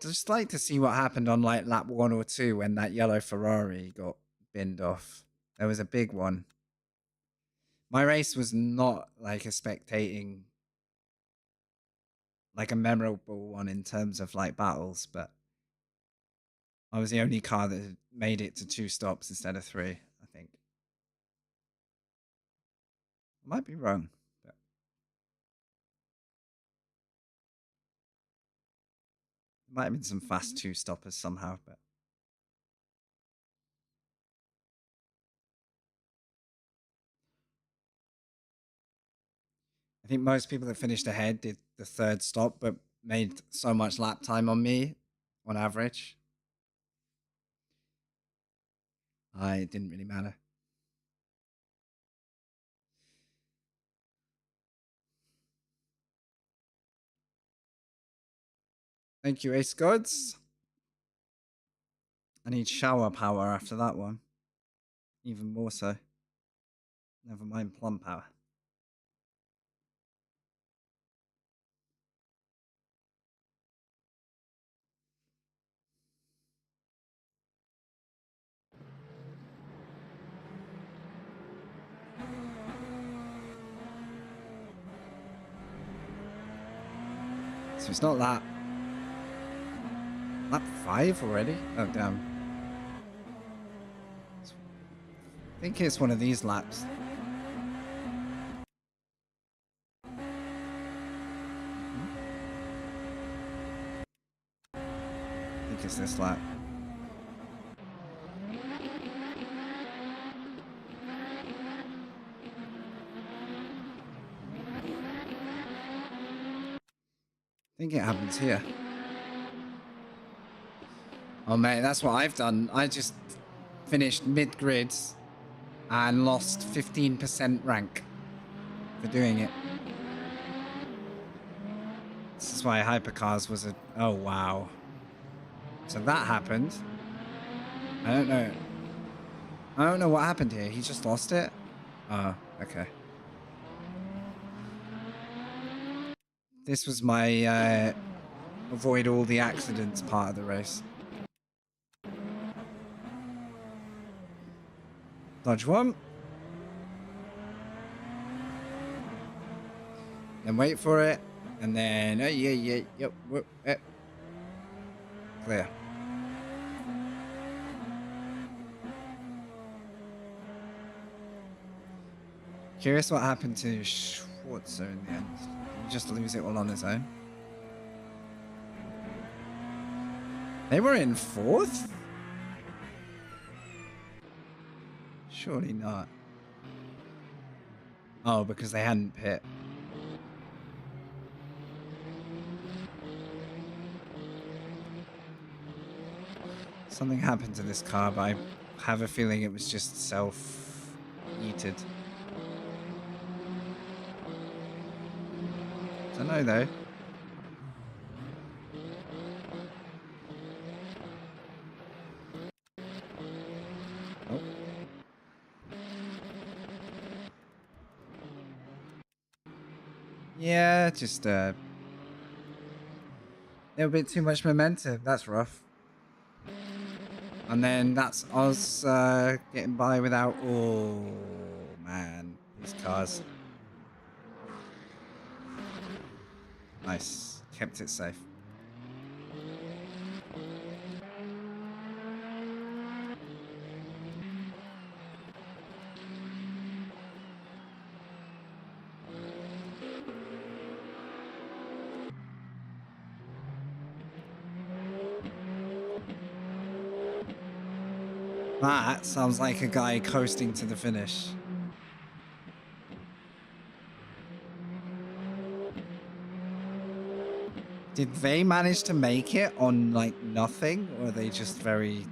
just like to see what happened on like lap 1 or 2 when that yellow Ferrari got binned off. There was a big one. My race was not like a spectating, like a memorable one in terms of like battles, but I was the only car that made it to 2 stops instead of 3, I think. I might be wrong. But there might have been some fast 2 stoppers somehow, but I think most people that finished ahead did the 3rd stop, but made so much lap time on me on average. It didn't really matter. Thank you, Ace Gods. I need shower power after that one. Even more so. Never mind plum power. So it's not that. Lap 5 already? Oh, damn. I think it's one of these laps. I think it's this lap. I think it happens here. Oh, mate, that's what I've done. I just finished mid-grids and lost 15% rank for doing it. This is why Hypercars was a... Oh, wow. So that happened. I don't know. I don't know what happened here. He just lost it? Oh, okay. This was my avoid all the accidents part of the race. Dodge one. Then wait for it. And then, yep. Clear. Curious what happened to Schwarzer in the end. Did he just lose it all on his own? They were in 4th? Surely not. Oh, because they hadn't pit. Something happened to this car, but I have a feeling it was just self-yeeted. Don't know, though. Oh. Yeah, just a little bit too much momentum. That's rough. And then that's us getting by without... Oh, man. These cars. Nice. Kept it safe. That sounds like a guy coasting to the finish. Did they manage to make it on, like, nothing? Or are they just very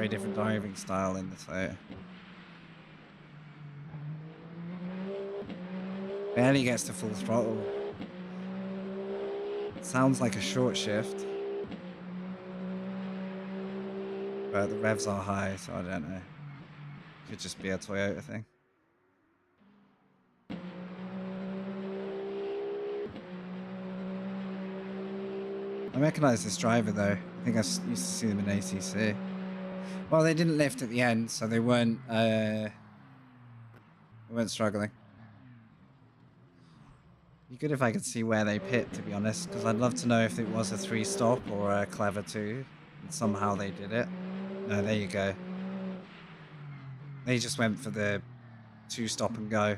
different driving style in the Toyota? Barely gets to full throttle. Sounds like a short shift. But the revs are high, so I don't know. Could just be a Toyota thing. I recognize this driver, though. I think I used to see them in ACC. Well, they didn't lift at the end, so they weren't struggling. Be good if I could see where they pit, to be honest, because I'd love to know if it was a 3-stop or a clever 2. And somehow they did it. No, there you go. They just went for the 2-stop and go.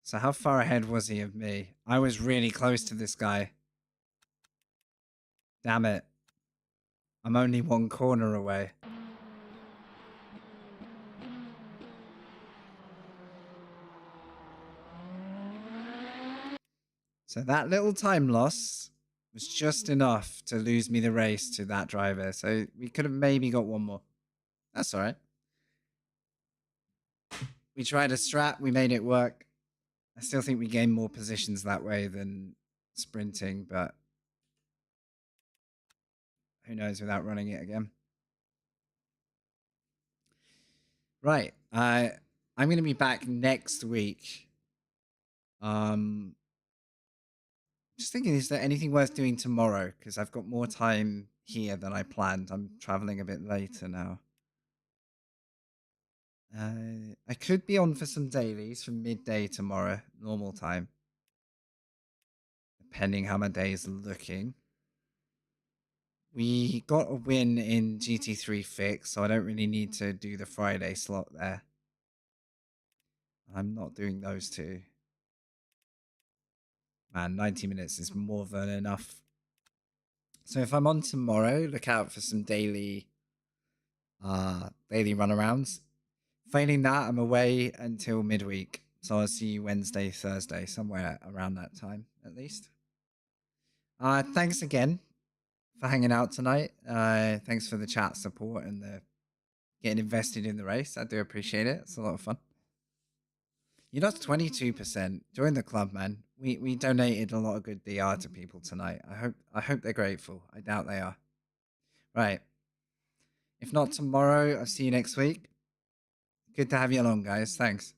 So how far ahead was he of me? I was really close to this guy. Damn it. I'm only 1 corner away. So that little time loss was just enough to lose me the race to that driver. So we could have maybe got 1 more. That's all right. We tried a strat. We made it work. I still think we gained more positions that way than sprinting, but who knows without running it again. Right. I'm going to be back next week. Just thinking, is there anything worth doing tomorrow? Because I've got more time here than I planned. I'm traveling a bit later now. I could be on for some dailies from midday tomorrow, normal time. depending how my day is looking. We got a win in GT3 fix, so I don't really need to do the Friday slot there. I'm not doing those two. Man, 90 minutes is more than enough. So if I'm on tomorrow, look out for some daily runarounds. Failing that, I'm away until midweek. So I'll see you Wednesday, Thursday, somewhere around that time, at least. Thanks again for hanging out tonight. Thanks for the chat support and the getting invested in the race. I do appreciate it. It's a lot of fun. You lost 22%. Join the club, man. We donated a lot of good DR to people tonight. I hope they're grateful. I doubt they are. Right. If not tomorrow, I'll see you next week. Good to have you along, guys. Thanks.